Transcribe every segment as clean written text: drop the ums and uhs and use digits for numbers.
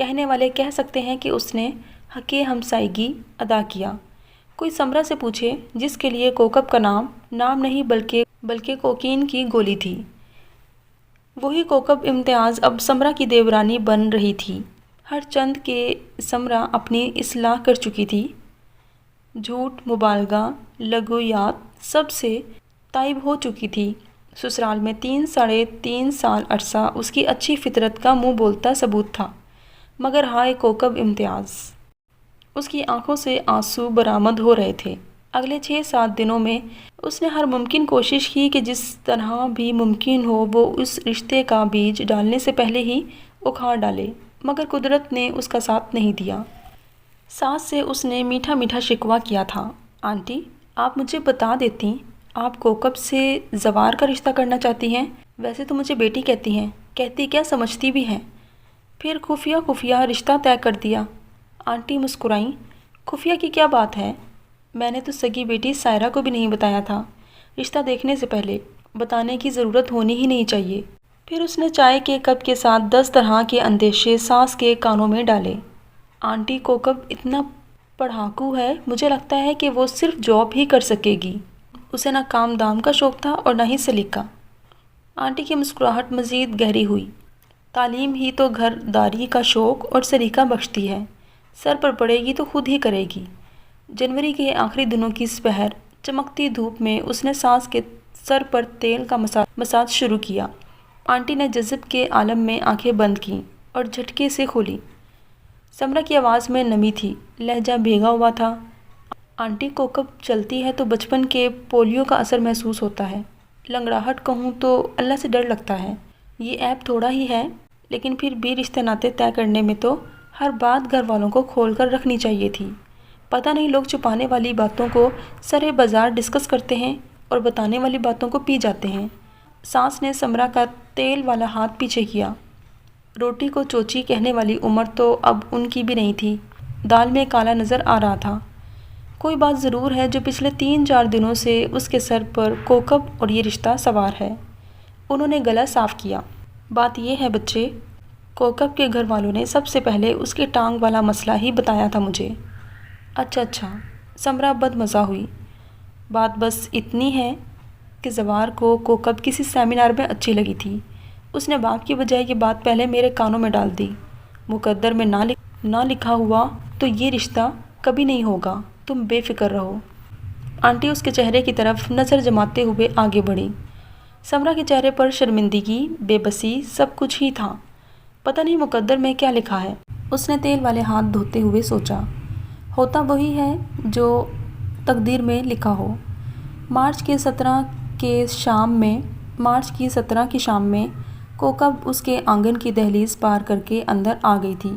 کہنے والے کہہ سکتے ہیں کہ اس نے حق ہمسائیگی ادا کیا۔ کوئی سمرا سے پوچھے جس کے لیے کوکب کا نام نہیں بلکہ کوکین کی گولی تھی۔ وہی کوکب امتیاز اب سمرا کی دیورانی بن رہی تھی۔ ہر چند کے سمرا اپنی اصلاح کر چکی تھی۔ جھوٹ، مبالغہ، لغویات سب سے تائب ہو چکی تھی۔ سسرال میں 3 سال عرصہ اس کی اچھی فطرت کا منہ بولتا ثبوت تھا، مگر ہائے کوکب امتیاز! اس کی آنکھوں سے آنسو برآمد ہو رہے تھے۔ اگلے 6-7 دنوں میں اس نے ہر ممکن کوشش کی کہ جس طرح بھی ممکن ہو وہ اس رشتے کا بیج ڈالنے سے پہلے ہی اکھاڑ ڈالے، مگر قدرت نے اس کا ساتھ نہیں دیا۔ ساس سے اس نے میٹھا میٹھا شکوہ کیا تھا، آنٹی آپ مجھے بتا دیتی، آپ کوکب سے زوار کا رشتہ کرنا چاہتی ہیں؟ ویسے تو مجھے بیٹی کہتی ہیں، کہتی کیا سمجھتی بھی ہیں۔ پھر خفیہ رشتہ طے کر دیا۔ آنٹی مسکرائیں۔ خفیہ کی کیا بات ہے؟ میں نے تو سگی بیٹی سائرہ کو بھی نہیں بتایا تھا، رشتہ دیکھنے سے پہلے بتانے کی ضرورت ہونی ہی نہیں چاہیے۔ پھر اس نے چائے کے کپ کے ساتھ 10 طرح کے اندیشے ساس کے کانوں میں ڈالے۔ آنٹی کوکب اتنا پڑھاکو ہے، مجھے لگتا ہے کہ وہ صرف جاب ہی کر سکے گی۔ اسے نہ کام دام کا شوق تھا اور نہ ہی سلیقہ۔ آنٹی کی مسکراہٹ مزید گہری ہوئی۔ تعلیم ہی تو گھر داری کا شوق اور سلیقہ بخشتی ہے، سر پر پڑے گی تو خود ہی کرے گی۔ جنوری کے آخری دنوں کی سپہر چمکتی دھوپ میں اس نے ساس کے سر پر تیل کا مساج شروع کیا۔ آنٹی نے جذب کے عالم میں آنکھیں بند کیں اور جھٹکے سے کھولیں۔ سمرا کی آواز میں نمی تھی، لہجہ بھیگا ہوا تھا۔ آنٹی کوکب چلتی ہے تو بچپن کے پولیو کا اثر محسوس ہوتا ہے۔ لنگڑاہٹ کہوں تو اللہ سے ڈر لگتا ہے۔ یہ عیب تھوڑا ہی ہے، لیکن پھر بھی رشتے ناطے طے کرنے میں تو ہر بات گھر والوں کو کھول کر رکھنی چاہیے تھی۔ پتہ نہیں لوگ چھپانے والی باتوں کو سرے بازار ڈسکس کرتے ہیں اور بتانے والی باتوں کو پی جاتے ہیں۔ ساس نے سمرا کا تیل والا ہاتھ پیچھے کیا۔ روٹی کو چوچی کہنے والی عمر تو اب ان کی بھی نہیں تھی۔ دال میں کالا نظر آ رہا تھا۔ کوئی بات ضرور ہے جو پچھلے 3-4 دنوں سے اس کے سر پر کوکب اور یہ رشتہ سوار ہے۔ انہوں نے گلا صاف کیا۔ بات یہ ہے بچے، کوکب کے گھر والوں نے سب سے پہلے اس کی ٹانگ والا مسئلہ ہی بتایا تھا مجھے۔ اچھا، سمرا بد مزہ ہوئی۔ بات بس اتنی ہے کہ زوار کو کوکب کسی سیمینار میں اچھی لگی تھی۔ اس نے باپ کی بجائے یہ بات پہلے میرے کانوں میں ڈال دی۔ مقدر میں نہ لکھا ہوا تو یہ رشتہ کبھی نہیں ہوگا، تم بے فکر رہو۔ آنٹی اس کے چہرے کی طرف نظر جماتے ہوئے آگے بڑھی۔ سمرا کے چہرے پر شرمندگی، بے بسی سب کچھ ہی تھا۔ پتہ نہیں مقدر میں کیا لکھا ہے؟ اس نے تیل والے ہاتھ دھوتے ہوئے سوچا۔ ہوتا وہی ہے جو تقدیر میں لکھا ہو۔ مارچ کی 17 کی شام میں کوکب اس کے آنگن کی دہلیز پار کر کے اندر آ گئی تھی۔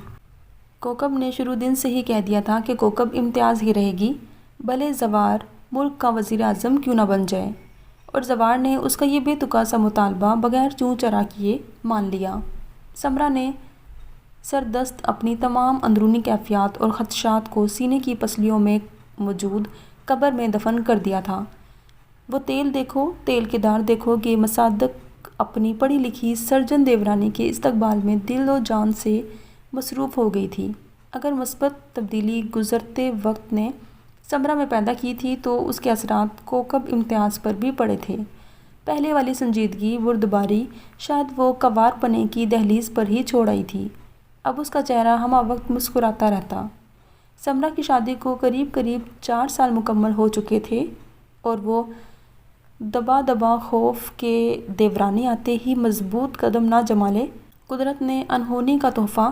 کوکب نے شروع دن سے ہی کہہ دیا تھا کہ کوکب امتیاز ہی رہے گی، بھلے زوار ملک کا وزیر اعظم کیوں نہ بن جائے، اور زوار نے اس کا یہ بے تکا سا مطالبہ بغیر چوں چرا کیے مان لیا۔ سمرا نے سردست اپنی تمام اندرونی کیفیات اور خدشات کو سینے کی پسلیوں میں موجود قبر میں دفن کر دیا تھا۔ وہ تیل دیکھو، تیل کے دار دیکھو کہ مصدق اپنی پڑھی لکھی سرجن دیورانی کے استقبال میں دل و جان سے مصروف ہو گئی تھی۔ اگر مثبت تبدیلی گزرتے وقت نے سمرا میں پیدا کی تھی تو اس کے اثرات کوکب امتیاز پر بھی پڑے تھے۔ پہلے والی سنجیدگی، بردباری شاید وہ کنوار پنے کی دہلیز پر ہی چھوڑ آئی تھی۔ اب اس کا چہرہ ہمہ وقت مسکراتا رہتا۔ سمرا کی شادی کو قریب 4 سال مکمل ہو چکے تھے اور وہ دبا خوف کے دیورانے آتے ہی مضبوط قدم نہ جما لے۔ قدرت نے انہونی کا تحفہ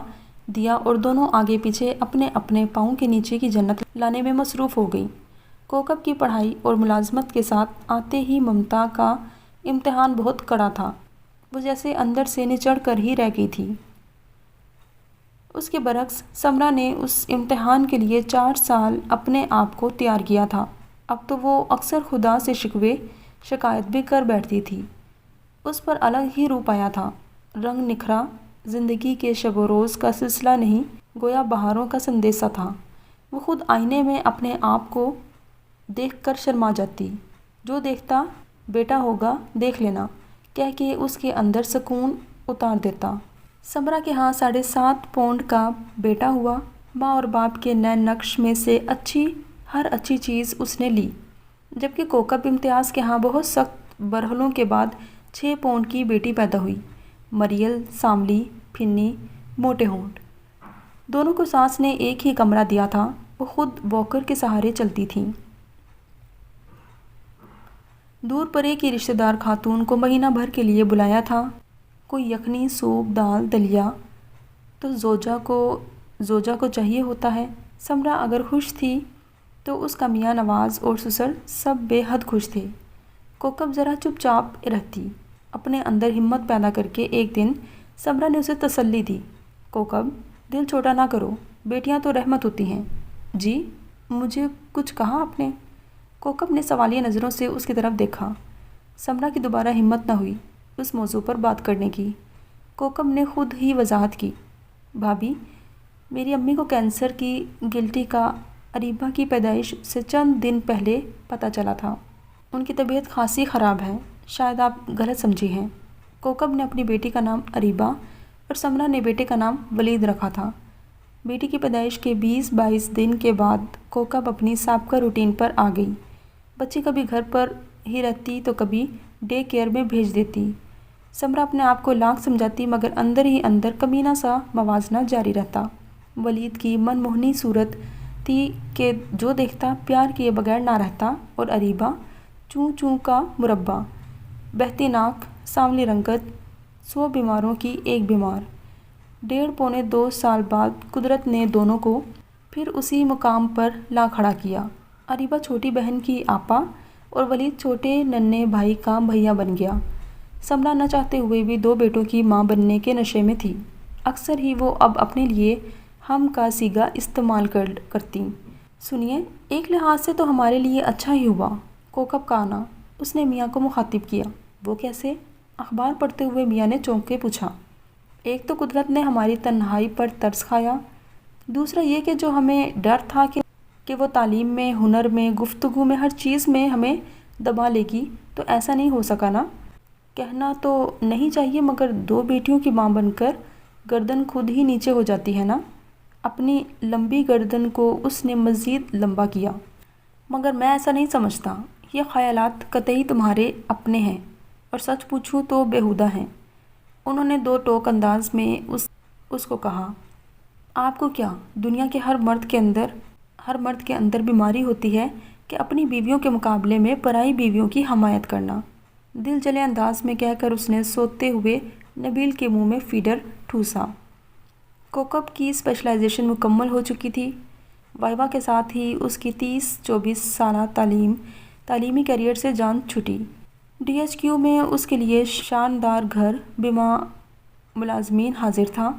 دیا اور دونوں آگے پیچھے اپنے اپنے پاؤں کے نیچے کی جنت لانے میں مصروف ہو گئی۔ کوکب کی پڑھائی اور ملازمت کے ساتھ آتے ہی ممتا کا امتحان بہت کڑا تھا۔ وہ جیسے اندر سے نچڑ کر ہی رہ گئی تھی۔ اس کے برعکس سمرا نے اس امتحان کے لیے 4 سال اپنے آپ کو تیار کیا تھا۔ اب تو وہ اکثر خدا سے شکایت بھی کر بیٹھتی تھی۔ اس پر الگ ہی روپ آیا تھا، رنگ نکھرا، زندگی کے شب و روز کا سلسلہ نہیں، گویا بہاروں کا سندیسہ تھا۔ وہ خود آئینے میں اپنے آپ کو دیکھ کر شرما جاتی۔ جو دیکھتا بیٹا ہوگا دیکھ لینا، کہہ کے اس کے اندر سکون اتار دیتا۔ سمرا کے ہاں 7.5 پاؤنڈ کا بیٹا ہوا۔ ماں اور باپ کے نئے نقش میں سے ہر اچھی چیز اس نے لی، جبکہ کوکب امتیاز کے ہاں بہت سخت برہلوں کے بعد 6 پاؤنڈ کی بیٹی پیدا ہوئی، مریل، سانولی، پھنی، موٹے ہونٹ۔ دونوں کو ساس نے ایک ہی کمرہ دیا تھا، وہ خود واکر کے سہارے چلتی تھیں۔ دور پرے کی رشتہ دار خاتون کو مہینہ بھر کے لیے بلایا تھا، کوئی یخنی، سوپ، دال، دلیا تو زوجہ کو چاہیے ہوتا ہے۔ سمرا اگر خوش تھی تو اس کا میاں نواز اور سسر سب بے حد خوش تھے۔ کوکب ذرا چپ چاپ رہتی، اپنے اندر ہمت پیدا کر کے ایک دن سمرا نے اسے تسلی دی، کوکب دل چھوٹا نہ کرو، بیٹیاں تو رحمت ہوتی ہیں۔ جی، مجھے کچھ کہا آپ نے؟ کوکب نے سوالیہ نظروں سے اس کی طرف دیکھا۔ سمرا کی دوبارہ ہمت نہ ہوئی اس موضوع پر بات کرنے کی۔ کوکب نے خود ہی وضاحت کی، بھابھی، میری امی کو کینسر کی گلٹی کا اریبہ کی پیدائش سے چند دن پہلے پتہ چلا تھا۔ ان کی طبیعت خاصی خراب ہے، شاید آپ غلط سمجھی ہیں۔ کوکب نے اپنی بیٹی کا نام اریبہ اور سمرا نے بیٹے کا نام ولید رکھا تھا۔ بیٹی کی پیدائش کے 20-22 دن کے بعد کوکب اپنی سابقہ روٹین پر آ گئی۔ بچی کبھی گھر پر ہی رہتی تو کبھی ڈے کیئر میں بھیج دیتی۔ سمرا اپنے آپ کو لاکھ سمجھاتی، مگر اندر ہی اندر کمینہ سا موازنہ جاری رہتا۔ ولید کی من موہنی صورت تھی کہ جو دیکھتا پیار کیے بغیر نہ رہتا، اور اریبہ چوں چوں کا مربع، بہتی ناک، سانولی رنگت، 100 بیماروں کی ایک بیمار۔ 1.5-2 سال بعد قدرت نے دونوں کو پھر اسی مقام پر لا کھڑا کیا۔ اریبہ چھوٹی بہن کی آپا اور ولید چھوٹے ننھے بھائی کا بھیا بن گیا۔ سمرا نہ چاہتے ہوئے بھی 2 بیٹوں کی ماں بننے کے نشے میں تھی۔ اکثر ہی وہ اب اپنے لیے ہم کا صیغہ استعمال کرتی۔ سنیے، ایک لحاظ سے تو ہمارے لیے اچھا ہی ہوا، کوکب کا آنا۔ اس نے میاں کو مخاطب کیا۔ وہ کیسے؟ اخبار پڑھتے ہوئے میاں نے چونک کے پوچھا۔ ایک تو قدرت نے ہماری تنہائی پر ترس کھایا، دوسرا یہ کہ جو ہمیں ڈر تھا کہ وہ تعلیم میں، ہنر میں، گفتگو میں، ہر چیز میں ہمیں دبا لے گی، تو ایسا نہیں ہو سکا نا۔ کہنا تو نہیں چاہیے مگر 2 بیٹیوں کی ماں بن کر گردن خود ہی نیچے ہو جاتی ہے نا۔ اپنی لمبی گردن کو اس نے مزید لمبا کیا۔ مگر میں ایسا نہیں سمجھتا، یہ خیالات قطعی تمہارے اپنے ہیں، اور سچ پوچھوں تو بیہودہ ہیں۔ انہوں نے 2 ٹوک انداز میں اس کو کہا۔ آپ کو کیا، دنیا کے ہر مرد کے اندر بیماری ہوتی ہے کہ اپنی بیویوں کے مقابلے میں پرائی بیویوں کی حمایت کرنا۔ دل جلے انداز میں کہہ کر اس نے سوتے ہوئے نبیل کے منہ میں فیڈر ٹھوسا۔ کوکب کی اسپیشلائزیشن مکمل ہو چکی تھی۔ وائوا کے ساتھ ہی اس کی 30-24 سالہ تعلیمی کیریئر سے جان چھٹی۔ ڈی ایچ کیو میں اس کے لیے شاندار گھر بما ملازمین حاضر تھا۔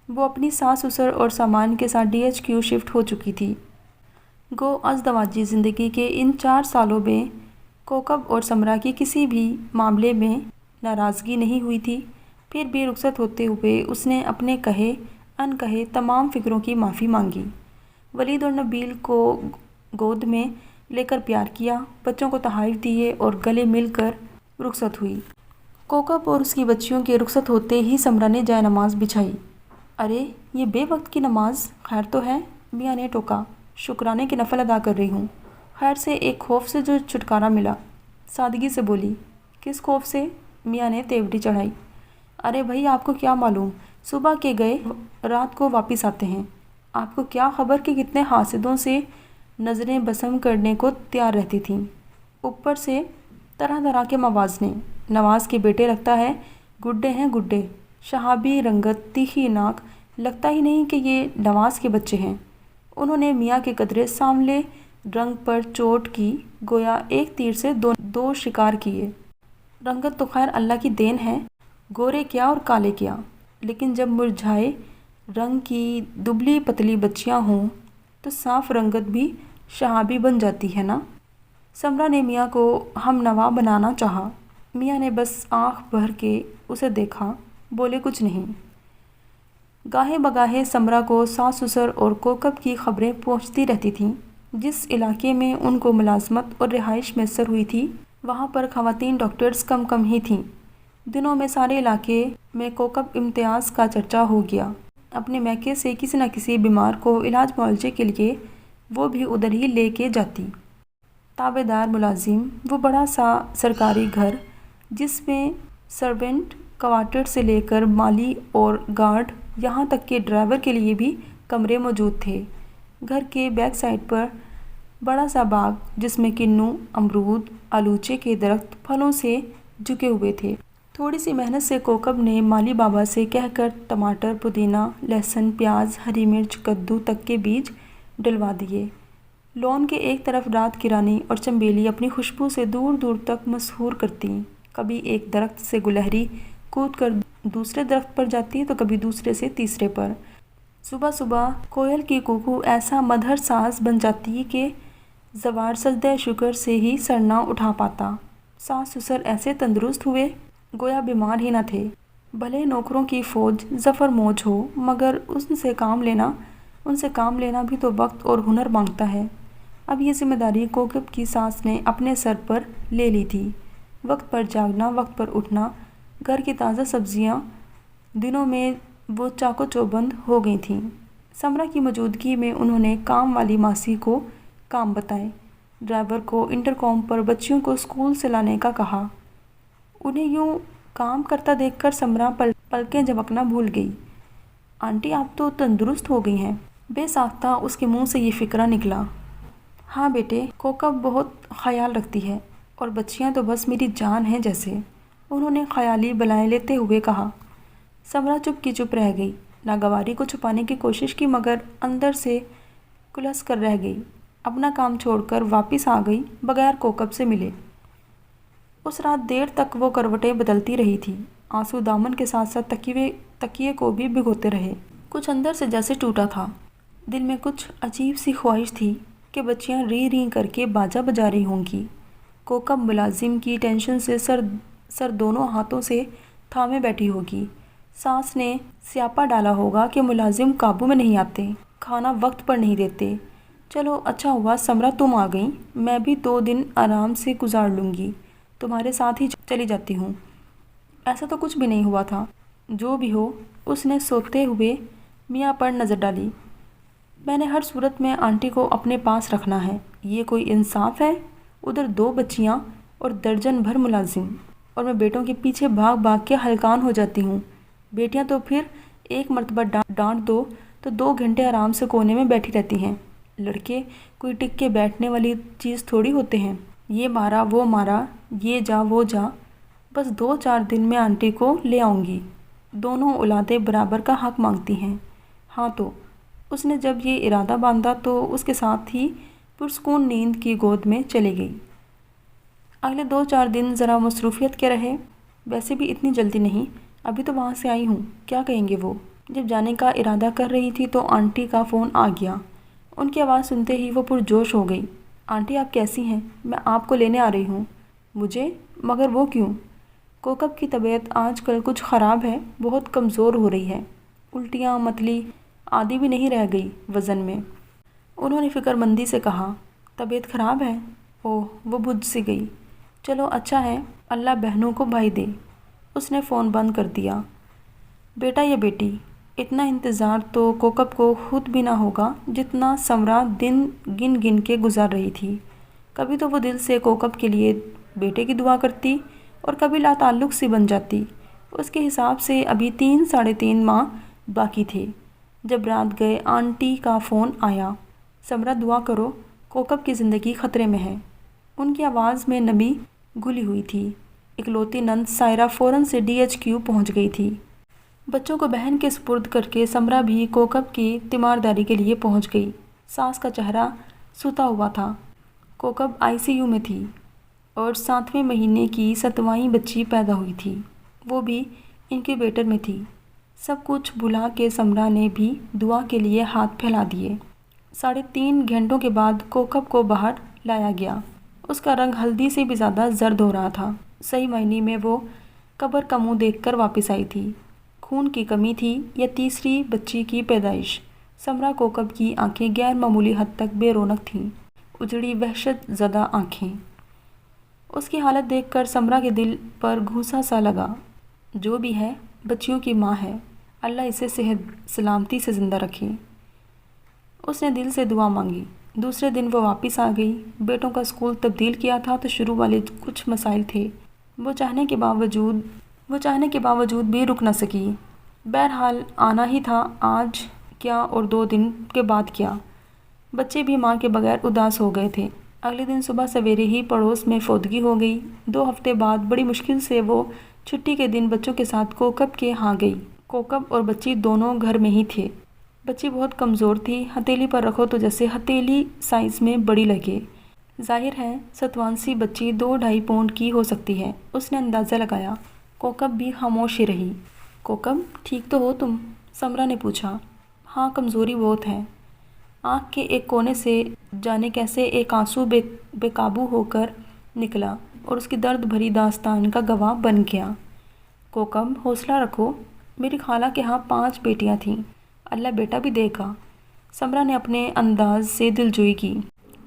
وہ اپنی ساس سسر اور سامان کے ساتھ ڈی ایچ کیو شفٹ ہو چکی تھی۔ گو ازدواجی زندگی کے ان 4 سالوں میں کوکب اور سمرا کی کسی بھی معاملے میں ناراضگی نہیں ہوئی تھی۔ پھر بھی رخصت ہوتے ہوئے اس نے اپنے کہے ان کہے تمام فکروں کی معافی مانگی۔ ولید اور نبیل کو گود میں لے کر پیار کیا، بچوں کو تحائف دیے اور گلے مل کر رخصت ہوئی۔ کوکب اور اس کی بچیوں کے رخصت ہوتے ہی سمرا نے جائے نماز بچھائی۔ ارے یہ بے وقت کی نماز، خیر تو ہے؟ میاں نے ٹوکا۔ شکرانے کی نفل ادا کر رہی ہوں۔ خیر سے، ایک خوف سے جو چھٹکارا ملا، سادگی سے بولی۔ کس خوف سے؟ میاں نے تیوری چڑھائی۔ ارے بھائی، آپ کو کیا معلوم، صبح کے گئے رات کو واپس آتے ہیں۔ آپ کو کیا خبر کہ کتنے حاسدوں سے نظریں بسم کرنے کو تیار رہتی تھیں، اوپر سے طرح طرح کے موازنے۔ نواز کے بیٹے لگتا ہے گڈے ہیں، گڈے، شہابی رنگت، تیکھی ناک، لگتا ہی نہیں کہ یہ نواز کے بچے ہیں۔ انہوں نے میاں کے قدرے سانولے رنگ پر چوٹ کی، گویا ایک تیر سے دو شکار کیے۔ رنگت تو خیر اللہ کی دین ہے، گورے کیا اور کالے کیا، لیکن جب مرجھائے رنگ کی دبلی پتلی بچیاں ہوں تو صاف رنگت بھی شہابی بن جاتی ہے نا۔ سمرا نے میاں کو ہم نوا بنانا چاہا۔ میاں نے بس آنکھ بھر کے اسے دیکھا، بولے کچھ نہیں۔ گاہے بگاہے سمرا کو ساس سسر اور کوکب کی خبریں پہنچتی رہتی تھیں۔ جس علاقے میں ان کو ملازمت اور رہائش میسر ہوئی تھی، وہاں پر خواتین ڈاکٹرز کم ہی تھیں۔ دنوں میں سارے علاقے میں کوکب امتیاز کا چرچا ہو گیا۔ اپنے میکے سے کسی نہ کسی بیمار کو علاج معالجے کے لیے وہ بھی ادھر ہی لے کے جاتی۔ تابع دار ملازم، وہ بڑا سا سرکاری گھر جس میں سرونٹ کوارٹر سے لے کر مالی اور گارڈ، یہاں تک کہ ڈرائیور کے لیے بھی کمرے موجود تھے۔ گھر کے بیک سائڈ پر بڑا سا باغ جس میں کنو، امرود، آلوچے کے درخت پھلوں سے جھکے ہوئے تھے۔ تھوڑی سی محنت سے کوکب نے مالی بابا سے کہہ کر ٹماٹر، پودینہ، لہسن، پیاز، ہری مرچ، کدو تک کے بیج ڈلوا دیے۔ لون کے ایک طرف رات کی رانی اور چنبیلی اپنی خوشبو سے دور دور تک مسحور کرتیں۔ کبھی ایک درخت سے گلہری کود کر دوسرے درخت پر جاتی تو کبھی دوسرے سے تیسرے پر۔ صبح صبح کوئل کی کوکو ایسا مدھر ساز بن جاتی کہ زوار سجدہ شکر سے ہی سر نہ اٹھا پاتا۔ ساس سسر ایسے تندرست ہوئے گویا بیمار ہی نہ تھے۔ بھلے نوکروں کی فوج ظفر موج ہو، مگر ان سے کام لینا بھی تو وقت اور ہنر مانگتا ہے۔ اب یہ ذمہ داری کوکب کی ساس نے اپنے سر پر لے لی تھی۔ وقت پر جاگنا، وقت پر اٹھنا، گھر کی تازہ سبزیاں، دنوں میں وہ چاقو چوبند ہو گئی تھیں۔ سمرا کی موجودگی میں انہوں نے کام والی ماسی کو کام بتائے، ڈرائیور کو انٹرکام پر بچیوں کو اسکول سے لانے کا کہا۔ انہیں یوں کام کرتا دیکھ کر سمرا پلکیں جھپکنا بھول گئی۔ آنٹی آپ تو تندرست ہو گئی ہیں۔ بے ساختہ اس کے منہ سے یہ فقرہ نکلا۔ ہاں بیٹے، کوکب بہت خیال رکھتی ہے، اور بچیاں تو بس میری جان ہیں جیسے، انہوں نے خیالی بلائیں لیتے ہوئے کہا۔ سمرا چپ کی چپ رہ گئی۔ ناگواری کو چھپانے کی کوشش کی مگر اندر سے کلس کر رہ گئی۔ اپنا کام چھوڑ کر واپس آ گئی بغیر کوکب سے ملے۔ اس رات دیر تک وہ کروٹیں بدلتی رہی تھی۔ آنسو دامن کے ساتھ ساتھ تکیے کو بھی بھگوتے رہے۔ کچھ اندر سے جیسے ٹوٹا تھا۔ دل میں کچھ عجیب سی خواہش تھی کہ بچیاں ری ری کر کے باجا بجا رہی ہوں گی۔ کوکب ملازم کی ٹینشن سے سر دونوں ہاتھوں سے تھامے بیٹھی ہوگی۔ ساس نے سیاپا ڈالا ہوگا کہ ملازم قابو میں نہیں آتے، کھانا وقت پر نہیں دیتے۔ چلو اچھا ہوا سمرا تم آ گئیں، میں بھی 2 دن آرام سے گزار لوں گی، تمہارے ساتھ ہی چلی جاتی ہوں۔ ایسا تو کچھ بھی نہیں ہوا تھا۔ جو بھی ہو، اس نے سوتے ہوئے میاں پر نظر ڈالی۔ میں نے ہر صورت میں آنٹی کو اپنے پاس رکھنا ہے، یہ کوئی انصاف ہے؟ ادھر 2 بچیاں اور درجن بھر ملازم، اور میں بیٹوں کے پیچھے بھاگ بھاگ کے ہلکان ہو جاتی ہوں۔ بیٹیاں تو پھر ایک مرتبہ ڈانٹ دو تو 2 گھنٹے آرام سے کونے میں بیٹھی رہتی ہیں۔ لڑکے کوئی ٹک کے بیٹھنے والی چیز تھوڑی ہوتے ہیں، یہ مارا وہ مارا، یہ جا وہ جا۔ بس 2-4 دن میں آنٹی کو لے آؤں گی، دونوں اولادیں برابر کا حق مانگتی ہیں۔ ہاں تو اس نے جب یہ ارادہ باندھا تو اس کے ساتھ ہی پرسکون نیند کی گود میں چلی گئی۔ اگلے 2-4 دن ذرا مصروفیت کے رہے، ویسے بھی اتنی جلدی نہیں، ابھی تو وہاں سے آئی ہوں، کیا کہیں گے وہ۔ جب جانے کا ارادہ کر رہی تھی تو آنٹی کا فون آ گیا۔ ان کی آواز سنتے ہی وہ پرجوش ہو گئی۔ آنٹی آپ کیسی ہیں؟ میں آپ کو لینے آ رہی ہوں۔ مجھے؟ مگر وہ کیوں؟ کوکب کی طبیعت آج کل کچھ خراب ہے، بہت کمزور ہو رہی ہے، الٹیاں متلی آدھی بھی نہیں رہ گئی وزن میں۔ انہوں نے فکر مندی سے کہا۔ طبیعت خراب ہے؟ اوہ، وہ بجھ سی گئی۔ چلو اچھا ہے، اللہ بہنوں کو بھائی دے۔ اس نے فون بند کر دیا۔ بیٹا یا بیٹی؟ اتنا انتظار تو کوکب کو خود بھی نہ ہوگا جتنا سمرا دن گن گن کے گزار رہی تھی۔ کبھی تو وہ دل سے کوکب کے لیے بیٹے کی دعا کرتی اور کبھی لا تعلق سی بن جاتی۔ اس کے حساب سے ابھی 3-3.5 ماہ باقی تھے۔ جب رات گئے آنٹی کا فون آیا۔ سمرا دعا کرو، کوکب کی زندگی خطرے میں ہے۔ ان کی آواز میں نمی گھلی ہوئی تھی۔ اکلوتی نند سائرہ فوراً سے DHQ پہنچ گئی تھی۔ بچوں کو بہن کے سپرد کر کے سمرا بھی کوکب کی تیمارداری کے لیے پہنچ گئی۔ ساس کا چہرہ سوتا ہوا تھا۔ کوکب ICU میں تھی اور 7ویں مہینے کی 7واں بچی پیدا ہوئی تھی، وہ بھی انکیوبیٹر میں تھی۔ سب کچھ بھلا کے سمرا نے بھی دعا کے لیے ہاتھ پھیلا دیے۔ 3.5 گھنٹوں کے بعد کوکب کو باہر لایا گیا۔ اس کا رنگ ہلدی سے بھی زیادہ زرد ہو رہا تھا۔ صحیح معنی میں وہ قبر کا منہ دیکھ کر واپس آئی تھی۔ خون کی کمی تھی یا تیسری بچی کی پیدائش، سمرا کوکب کی آنکھیں غیر معمولی حد تک بے رونق تھیں، اجڑی وحشت زدہ آنکھیں۔ اس کی حالت دیکھ کر سمرا کے دل پر گھوسا سا لگا۔ جو بھی ہے بچیوں کی ماں ہے، اللہ اسے صحت سلامتی سے زندہ رکھے۔ اس نے دل سے دعا مانگی۔ دوسرے دن وہ واپس آ گئی۔ بیٹوں کا اسکول تبدیل کیا تھا تو شروع والے کچھ مسائل تھے، وہ چاہنے کے باوجود بھی رک نہ سکی۔ بہرحال آنا ہی تھا، آج کیا اور 2 دن کے بعد کیا۔ بچے بھی ماں کے بغیر اداس ہو گئے تھے۔ اگلے دن صبح سویرے ہی پڑوس میں فوتگی ہو گئی۔ 2 ہفتے بعد بڑی مشکل سے وہ چھٹی کے دن بچوں کے ساتھ کوکب کے ہاں گئی۔ کوکب اور بچی دونوں گھر میں ہی تھے۔ بچی بہت کمزور تھی، ہتھیلی پر رکھو تو جیسے ہتھیلی سائز میں بڑی لگے۔ ظاہر ہے 27 بچی 2-2.5 پاؤنڈ کی ہو سکتی ہے، اس نے اندازہ لگایا۔ کوکب بھی خاموش ہی رہی۔ کوکب ٹھیک تو ہو تم؟ سمرا نے پوچھا۔ ہاں کمزوری بہت ہے۔ آنکھ کے ایک کونے سے جانے کیسے ایک آنسو بے قابو ہو کر نکلا اور اس کی درد بھری داستان کا گواہ بن گیا۔ کوکب حوصلہ رکھو، میری خالہ کے ہاں 5 بیٹیاں تھیں، اللہ بیٹا بھی دے گا۔ سمرا نے اپنے انداز سے دلجوئی کی۔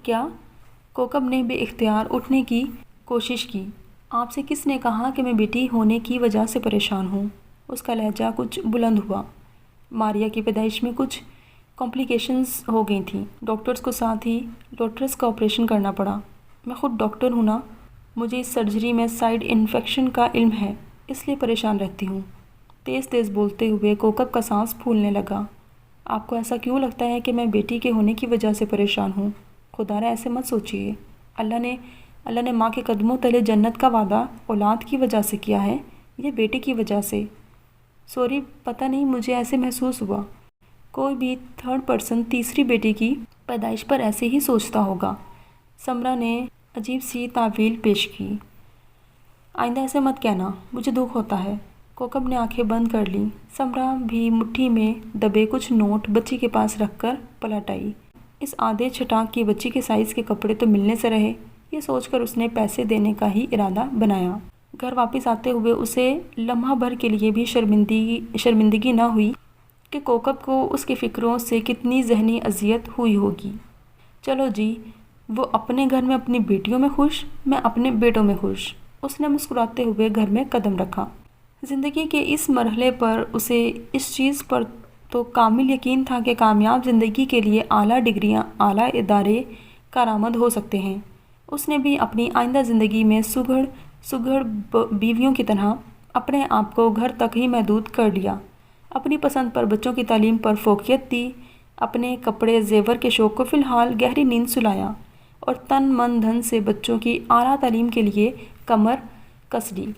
کیا؟ کوکب نے بے اختیار اٹھنے کی کوشش کی۔ آپ سے کس نے کہا کہ میں بیٹی ہونے کی وجہ سے پریشان ہوں؟ اس کا لہجہ کچھ بلند ہوا۔ ماریا کی پیدائش میں کچھ کمپلیکیشنز ہو گئی تھیں، ڈاکٹرز کو ساتھ ہی ڈاٹرز کا آپریشن کرنا پڑا۔ میں خود ڈاکٹر ہوں نا، مجھے اس سرجری میں سائیڈ انفیکشن کا علم ہے، اس لیے پریشان رہتی ہوں۔ تیز تیز بولتے ہوئے کوکب کا سانس پھولنے لگا۔ آپ کو ایسا کیوں لگتا ہے کہ میں بیٹی کے ہونے کی وجہ سے پریشان ہوں؟ خدارا ایسے مت سوچئے، اللہ نے ماں کے قدموں تلے جنت کا وعدہ اولاد کی وجہ سے کیا ہے، یہ بیٹی کی وجہ سے۔ سوری، پتہ نہیں مجھے ایسے محسوس ہوا۔ کوئی بھی 3rd پرسن تیسری بیٹی کی پیدائش پر ایسے ہی سوچتا ہوگا۔ سمرا نے عجیب سی تعویل پیش کی۔ آئندہ ایسے مت کہنا، مجھے دکھ ہوتا ہے۔ کوکب نے آنکھیں بند کر لیں۔ سمرا بھی مٹھی میں دبے کچھ نوٹ بچی کے پاس رکھ کر پلٹ آئی۔ اس آدھے چھٹانک کی بچی کے سائز کے کپڑے تو ملنے سے رہے، یہ سوچ کر اس نے پیسے دینے کا ہی ارادہ بنایا۔ گھر واپس آتے ہوئے اسے لمحہ بھر کے لیے بھی شرمندگی نہ ہوئی کہ کوکب کو اس کی فکروں سے کتنی ذہنی اذیت ہوئی ہوگی۔ چلو جی، وہ اپنے گھر میں اپنی بیٹیوں میں خوش، میں اپنے بیٹوں میں خوش۔ اس نے مسکراتے ہوئے گھر میں قدم رکھا۔ زندگی کے اس مرحلے پر اسے اس چیز پر تو کامل یقین تھا کہ کامیاب زندگی کے لیے اعلیٰ ڈگریاں، اعلیٰ ادارے کارآمد ہو سکتے ہیں۔ اس نے بھی اپنی آئندہ زندگی میں سگڑ بیویوں کی طرح اپنے آپ کو گھر تک ہی محدود کر لیا، اپنی پسند پر بچوں کی تعلیم پر فوقیت دی، اپنے کپڑے زیور کے شوق کو فی الحال گہری نیند سلایا اور تن من دھن سے بچوں کی اعلیٰ تعلیم کے لیے کمر کس لی۔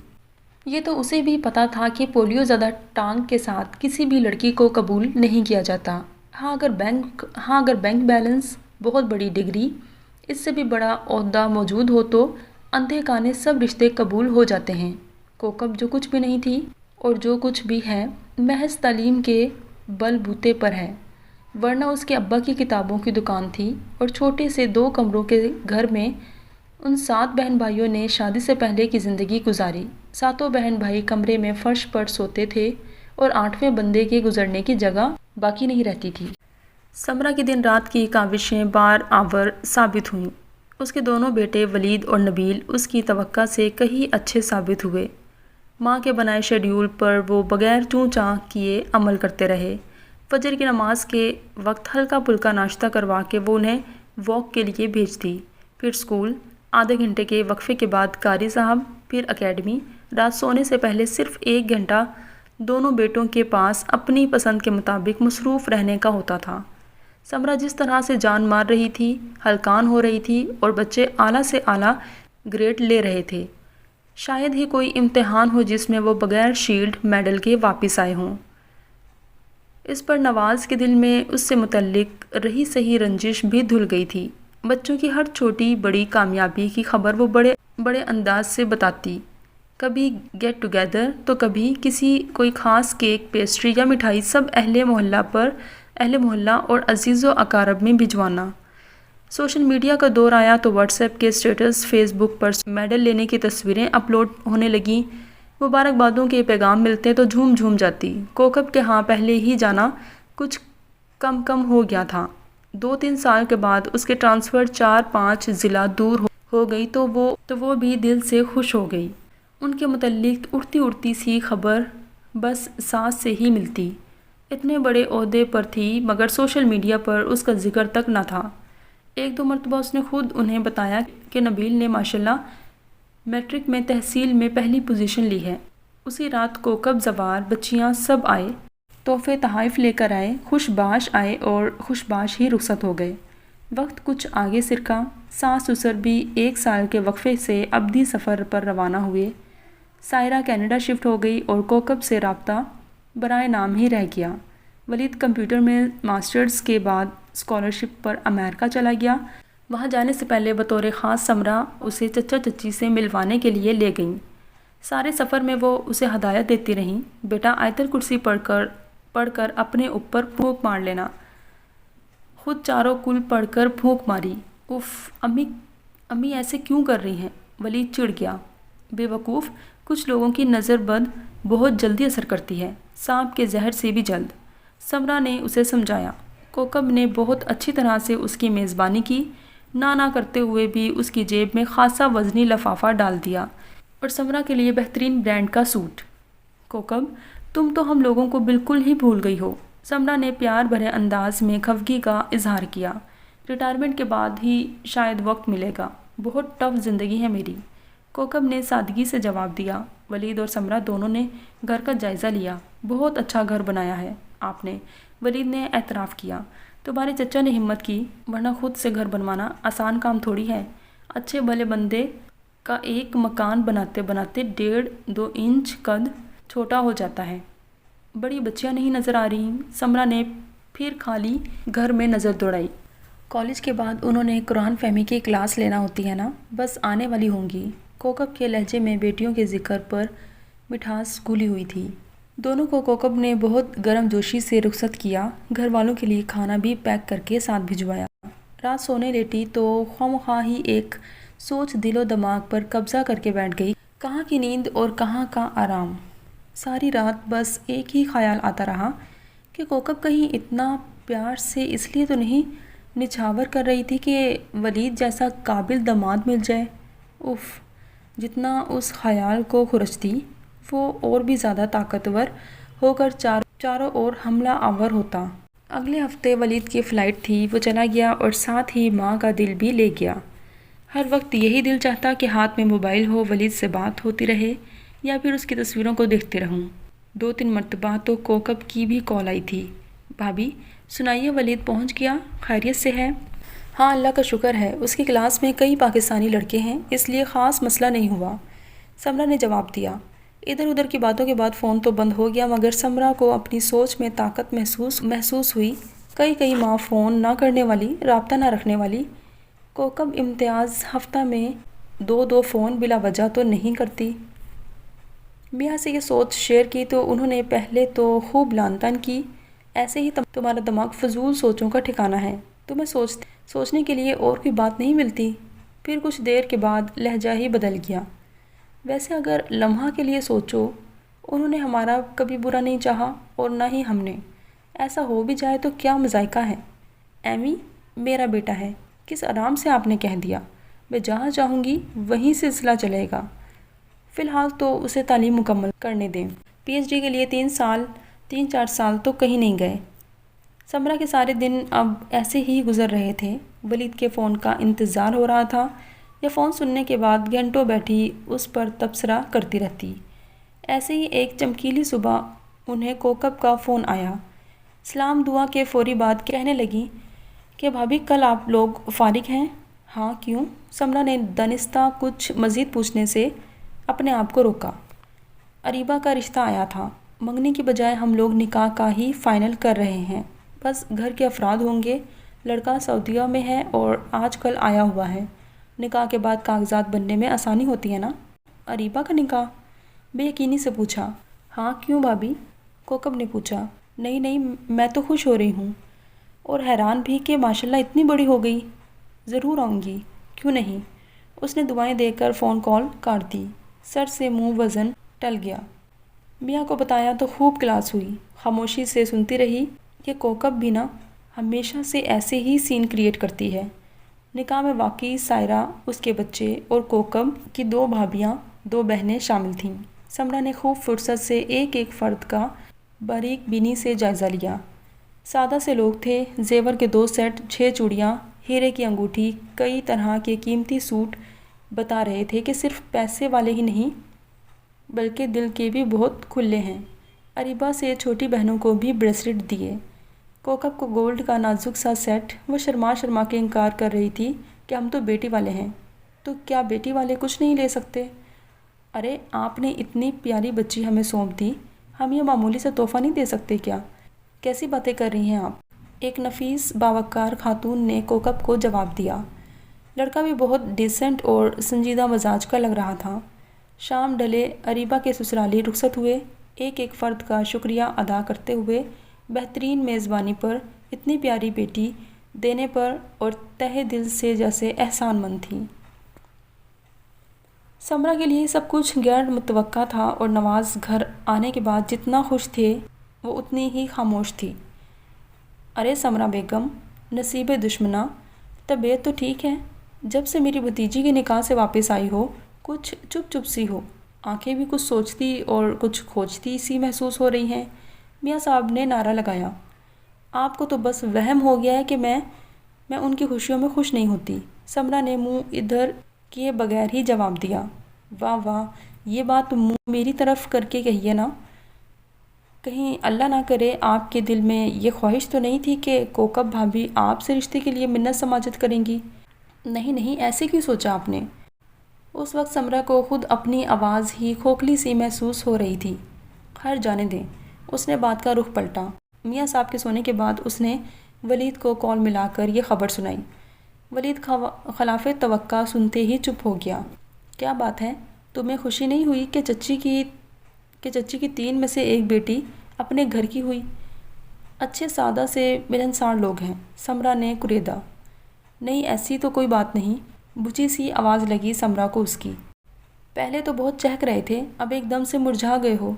یہ تو اسے بھی پتا تھا کہ پولیو زدہ ٹانگ کے ساتھ کسی بھی لڑکی کو قبول نہیں کیا جاتا۔ ہاں اگر بینک بیلنس، بہت بڑی ڈگری، اس سے بھی بڑا عہدہ موجود ہو تو اندھے کانے سب رشتے قبول ہو جاتے ہیں۔ کوکب جو کچھ بھی نہیں تھی اور جو کچھ بھی ہے محض تعلیم کے بل بوتے پر ہے، ورنہ اس کے ابا کی کتابوں کی دکان تھی اور چھوٹے سے 2 کمروں کے گھر میں ان 7 بہن بھائیوں نے شادی سے پہلے کی زندگی گزاری۔ 7 بہن بھائی کمرے میں فرش پر سوتے تھے اور 8ویں بندے کے گزرنے کی جگہ باقی نہیں رہتی تھی۔ سمرا کی دن رات کی کاوشیں بار آور ثابت ہوئیں۔ اس کے دونوں بیٹے ولید اور نبیل اس کی توقع سے کہیں اچھے ثابت ہوئے۔ ماں کے بنائے شیڈول پر وہ بغیر چوں چاں کیے عمل کرتے رہے۔ فجر کی نماز کے وقت ہلکا پھلکا ناشتہ کروا کے وہ انہیں واک کے لیے بھیجتی، پھر اسکول، آدھے گھنٹے کے وقفے کے بعد قاری صاحب، پھر اکیڈمی۔ رات سونے سے پہلے صرف 1 گھنٹہ دونوں بیٹوں کے پاس اپنی پسند کے مطابق مصروف رہنے کا ہوتا تھا۔ سمرا جس طرح سے جان مار رہی تھی، ہلکان ہو رہی تھی اور بچے اعلیٰ سے اعلیٰ گریڈ لے رہے تھے۔ شاید ہی کوئی امتحان ہو جس میں وہ بغیر شیلڈ میڈل کے واپس آئے ہوں۔ اس پر نواز کے دل میں اس سے متعلق رہی سہی رنجش بھی دھل گئی تھی۔ بچوں کی ہر چھوٹی بڑی کامیابی کی خبر وہ بڑے انداز سے بتاتی، کبھی گیٹ ٹوگیدر تو کبھی کوئی خاص کیک، پیسٹری یا مٹھائی، سب اہل محلہ اور عزیز و اقارب میں بھجوانا۔ سوشل میڈیا کا دور آیا تو واٹس ایپ کے اسٹیٹس، فیس بک پر میڈل لینے کی تصویریں اپلوڈ ہونے لگیں۔ مبارکبادوں کے پیغام ملتے تو جھوم جاتی۔ کوکب کے ہاں پہلے ہی جانا کچھ کم ہو گیا تھا۔ 2-3 سال کے بعد اس کے ٹرانسفر 4-5 ضلع دور ہو گئی تو وہ بھی دل سے خوش ہو گئی۔ ان کے متعلق اڑتی سی خبر بس سانس سے ہی ملتی۔ اتنے بڑے عہدے پر تھی مگر سوشل میڈیا پر اس کا ذکر تک نہ تھا۔ ایک دو مرتبہ اس نے خود انہیں بتایا کہ نبیل نے ماشاءاللہ میٹرک میں تحصیل میں پہلی پوزیشن لی ہے۔ اسی رات کوکب، زوار، بچیاں سب آئے، تحفے تحائف لے کر آئے، خوش باش آئے اور خوش باش ہی رخصت ہو گئے۔ وقت کچھ آگے سرکا، ساس سسر بھی 1 سال کے وقفے سے ابدی سفر پر روانہ ہوئے۔ سائرہ کینیڈا شفٹ ہو گئی اور کوکب سے رابطہ برائے نام ہی رہ گیا۔ ولید کمپیوٹر میں ماسٹرز کے بعد اسکالرشپ پر امریکہ چلا گیا۔ وہاں جانے سے پہلے بطور خاص سمرہ اسے چچا چچی سے ملوانے کے لیے لے گئیں۔ سارے سفر میں وہ اسے ہدایت دیتی رہیں، بیٹا آیت الکرسی پڑھ کر اپنے اوپر پھونک مار لینا۔ خود چاروں کل پڑھ کر پھونک ماری۔ اف، امی ایسے کیوں کر رہی ہیں؟ ولید چڑ گیا۔ بے وقوف، کچھ لوگوں کی نظر بد بہت جلدی اثر کرتی ہے، سانپ کے زہر سے بھی جلد، سمرہ نے اسے سمجھایا۔ کوکب نے بہت اچھی طرح سے اس کی میزبانی کی، نہ کرتے ہوئے بھی اس کی جیب میں خاصا وزنی لفافہ ڈال دیا اور سمرہ کے لیے بہترین برانڈ کا سوٹ۔ کوکب، تم تو ہم لوگوں کو بالکل ہی بھول گئی ہو، سمرہ نے پیار بھرے انداز میں خفگی کا اظہار کیا۔ ریٹائرمنٹ کے بعد ہی شاید وقت ملے گا، بہت ٹف زندگی ہے میری، کوکب نے سادگی سے جواب دیا۔ ولید اور سمرہ دونوں نے گھر کا جائزہ لیا۔ بہت اچھا گھر بنایا ہے آپ نے، ولید نے اعتراف کیا۔ تمہارے چچا نے ہمت کی، ورنہ خود سے گھر بنوانا آسان کام تھوڑی ہے۔ اچھے بھلے بندے کا ایک مکان بناتے بناتے 1.5-2 انچ قد چھوٹا ہو جاتا ہے۔ بڑی بچیاں نہیں نظر آ رہی؟ سمرہ نے پھر خالی گھر میں نظر دوڑائی۔ کالج کے بعد انہوں نے قرآن فہمی کی کلاس لینا ہوتی ہے نا؟ بس آنے والی ہوں گی۔ کوکب کے لہجے میں بیٹیوں کے ذکر پر مٹھاس گھلی ہوئی تھی۔ دونوں کو کوکب نے بہت گرم جوشی سے رخصت کیا، گھر والوں کے لیے کھانا بھی پیک کر کے ساتھ بھجوایا۔ رات سونے لیٹی تو خواہ ہی ایک سوچ دل و دماغ پر قبضہ کر کے بیٹھ گئی، کہاں کی نیند اور کہاں کا آرام۔ ساری رات بس ایک ہی خیال آتا رہا کہ کوکب کہیں اتنا پیار سے اس لیے تو نہیں نچھاور کر رہی تھی کہ ولید جیسا قابل داماد مل جائے۔ اف، جتنا اس خیال کو خورچتی، وہ اور بھی زیادہ طاقتور ہو کر چاروں اور حملہ آور ہوتا۔ اگلے ہفتے ولید کی فلائٹ تھی، وہ چلا گیا اور ساتھ ہی ماں کا دل بھی لے گیا۔ ہر وقت یہی دل چاہتا کہ ہاتھ میں موبائل ہو، ولید سے بات ہوتی رہے یا پھر اس کی تصویروں کو دیکھتے رہوں۔ 2-3 مرتبہ تو کوکب کی بھی کال آئی تھی۔ بھابی سنائیے، ولید پہنچ گیا؟ خیریت سے ہے؟ ہاں اللہ کا شکر ہے، اس کی کلاس میں کئی پاکستانی لڑکے ہیں، اس لیے خاص مسئلہ نہیں ہوا، سمرہ نے جواب دیا۔ ادھر ادھر کی باتوں کے بعد فون تو بند ہو گیا، مگر سمرہ کو اپنی سوچ میں طاقت محسوس ہوئی۔ کئی ماہ فون نہ کرنے والی، رابطہ نہ رکھنے والی کوکب امتیاز ہفتہ میں 2 فون بلا وجہ تو نہیں کرتی۔ میاں سے یہ سوچ شیئر کی تو انہوں نے پہلے تو خوب لعن طعن کی، ایسے ہی تمہارا دماغ فضول سوچوں کا ٹھکانہ ہے، تمہیں سوچنے کے لیے اور کوئی بات نہیں ملتی۔ پھر کچھ دیر کے بعد لہجہ ہی بدل گیا۔ ویسے اگر لمحہ کے لیے سوچو، انہوں نے ہمارا کبھی برا نہیں چاہا اور نہ ہی ہم نے، ایسا ہو بھی جائے تو کیا مذائقہ ہے؟ ایمی میرا بیٹا ہے، کس آرام سے آپ نے کہہ دیا، میں جہاں چاہوں گی وہیں سلسلہ چلے گا۔ فی الحال تو اسے تعلیم مکمل کرنے دیں، پی ایچ ڈی کے لیے 3-4 سال تو کہیں نہیں گئے۔ سمرہ کے سارے دن اب ایسے ہی گزر رہے تھے، ولید کے فون کا انتظار ہو رہا تھا یا فون سننے کے بعد گھنٹوں بیٹھی اس پر تبصرہ کرتی رہتی۔ ایسے ہی ایک چمکیلی صبح انہیں کوکب کا فون آیا۔ سلام دعا کے فوری بعد کہنے لگی کہ بھابی کل آپ لوگ فارغ ہیں؟ ہاں کیوں؟ سمرہ نے دانستہ کچھ مزید پوچھنے سے اپنے آپ کو روکا۔ اریبہ کا رشتہ آیا تھا، منگنی کی بجائے ہم لوگ نکاح کا ہی فائنل کر رہے ہیں، بس گھر کے افراد ہوں گے، لڑکا سعودیہ میں ہے اور آج کل آیا ہوا ہے، نکاح کے بعد کاغذات بننے میں آسانی ہوتی ہے نا۔ اریبہ کا نکاح؟ بے یقینی سے پوچھا۔ ہاں کیوں بھابی؟ کوکب نے پوچھا۔ نہیں میں تو خوش ہو رہی ہوں اور حیران بھی کہ ماشاءاللہ اتنی بڑی ہو گئی۔ ضرور آؤں گی، کیوں نہیں؟ اس نے دعائیں دے کر فون کال کاٹ دی، سر سے منہ وزن ٹل گیا۔ میاں کو بتایا تو خوب کلاس ہوئی، خاموشی سے سنتی رہی کہ کوکب بھی نا ہمیشہ سے ایسے ہی سین کریٹ کرتی ہے۔ نکاح میں واقعی سائرہ، اس کے بچے اور کوکب کی 2 بھابیاں 2 بہنیں شامل تھیں۔ سمرا نے خوب فرصت سے ایک ایک فرد کا باریک بینی سے جائزہ لیا۔ سادہ سے لوگ تھے، زیور کے 2 سیٹ، 6 چوڑیاں، ہیرے کی انگوٹھی، کئی طرح کے قیمتی سوٹ بتا رہے تھے کہ صرف پیسے والے ہی نہیں بلکہ دل کے بھی بہت کھلے ہیں۔ اریبہ سے چھوٹی بہنوں کو بھی بریسلٹ دیے۔ کوکب کو گولڈ کا نازک سا سیٹ۔ وہ شرما شرما کے انکار کر رہی تھی کہ ہم تو بیٹی والے ہیں۔ تو کیا بیٹی والے کچھ نہیں لے سکتے؟ ارے آپ نے اتنی پیاری بچی ہمیں سونپ دی، ہم یہ معمولی سے تحفہ نہیں دے سکتے کیا؟ کیسی باتیں کر رہی ہیں آپ؟ ایک نفیس باوقار خاتون نے کوکب کو جواب دیا۔ لڑکا بھی بہت ڈیسنٹ اور سنجیدہ مزاج کا لگ رہا تھا۔ شام ڈھلے اریبہ کے سسرالی رخصت ہوئے، ایک ایک فرد کا شکریہ ادا کرتے ہوئے، بہترین میزبانی پر، اتنی پیاری بیٹی دینے پر، اور تہہ دل سے جیسے احسان مند تھیں۔ سمرا کے لیے سب کچھ غیر متوقع تھا اور نواز گھر آنے کے بعد جتنا خوش تھے وہ اتنی ہی خاموش تھی۔ ارے سمرا بیگم، نصیب دشمنا، طبیعت تو ٹھیک ہے؟ جب سے میری بھتیجی کے نکاح سے واپس آئی ہو کچھ چپ چپ سی ہو، آنکھیں بھی کچھ سوچتی اور کچھ کھوجتی سی محسوس ہو رہی ہیں۔ میاں صاحب نے نعرہ لگایا۔ آپ کو تو بس وہم ہو گیا ہے کہ میں ان کی خوشیوں میں خوش نہیں ہوتی۔ سمرا نے منہ ادھر کیے بغیر ہی جواب دیا۔ واہ واہ، یہ بات منہ میری طرف کر کے کہیے نا، کہیں اللہ نہ کرے آپ کے دل میں یہ خواہش تو نہیں تھی کہ کوکب بھابھی آپ سے رشتے کے لیے منت سماجت کریں گی؟ نہیں نہیں، ایسے کیوں سوچا آپ نے؟ اس وقت سمرا کو خود اپنی آواز ہی کھوکھلی سی محسوس ہو رہی تھی۔ خیر جانے دیں، اس نے بات کا رخ پلٹا۔ میاں صاحب کے سونے کے بعد اس نے ولید کو کال ملا کر یہ خبر سنائی۔ ولید خلاف توقع سنتے ہی چپ ہو گیا۔ کیا بات ہے؟ تمہیں خوشی نہیں ہوئی کہ چچی کی 3 میں سے ایک بیٹی اپنے گھر کی ہوئی؟ اچھے سادہ سے ملنسار لوگ ہیں، سمرا نے کریدا۔ نہیں ایسی تو کوئی بات نہیں، بجھی سی آواز لگی سمرا کو اس کی۔ پہلے تو بہت چہک رہے تھے، اب ایک دم سے مرجھا گئے ہو۔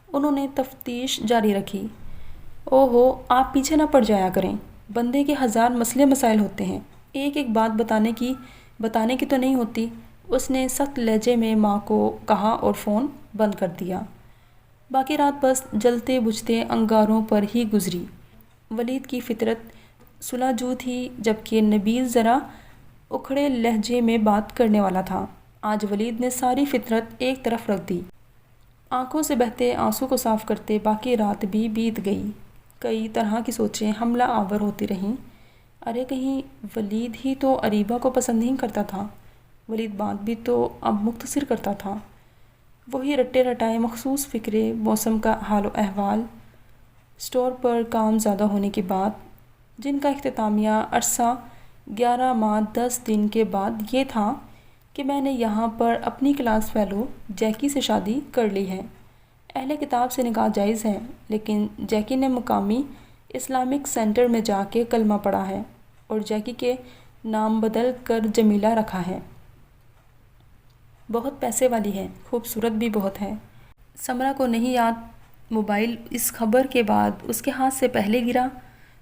انہوں نے تفتیش جاری رکھی۔ او ہو، آپ پیچھے نہ پڑ جایا کریں، بندے کے 1000 مسئلے مسائل ہوتے ہیں، ایک ایک بات بتانے کی تو نہیں ہوتی۔ اس نے سخت لہجے میں ماں کو کہا اور فون بند کر دیا۔ باقی رات بس جلتے بجھتے انگاروں پر ہی گزری۔ ولید کی فطرت صلح جو تھی، جبکہ نبیل ذرا اکھڑے لہجے میں بات کرنے والا تھا۔ آج ولید نے ساری فطرت ایک طرف رکھ دی۔ آنکھوں سے بہتے آنسو کو صاف کرتے باقی رات بھی بیت گئی۔ کئی طرح کی سوچیں حملہ آور ہوتی رہیں۔ ارے کہیں ولید ہی تو اریبہ کو پسند نہیں کرتا تھا؟ ولید بات بھی تو اب مختصر کرتا تھا۔ وہی رٹے رٹائے مخصوص فکرے، موسم کا حال و احوال، اسٹور پر کام زیادہ ہونے کی بات، جن کا اختتامیہ عرصہ 11 ماہ 10 دن کے بعد یہ تھا کہ میں نے یہاں پر اپنی کلاس فیلو جیکی سے شادی کر لی ہے۔ اہل کتاب سے نکاح جائز ہے، لیکن جیکی نے مقامی اسلامک سینٹر میں جا کے کلمہ پڑھا ہے اور جیکی کے نام بدل کر جمیلہ رکھا ہے۔ بہت پیسے والی ہے، خوبصورت بھی بہت ہے۔ سمرا کو نہیں یاد موبائل اس خبر کے بعد اس کے ہاتھ سے پہلے گرا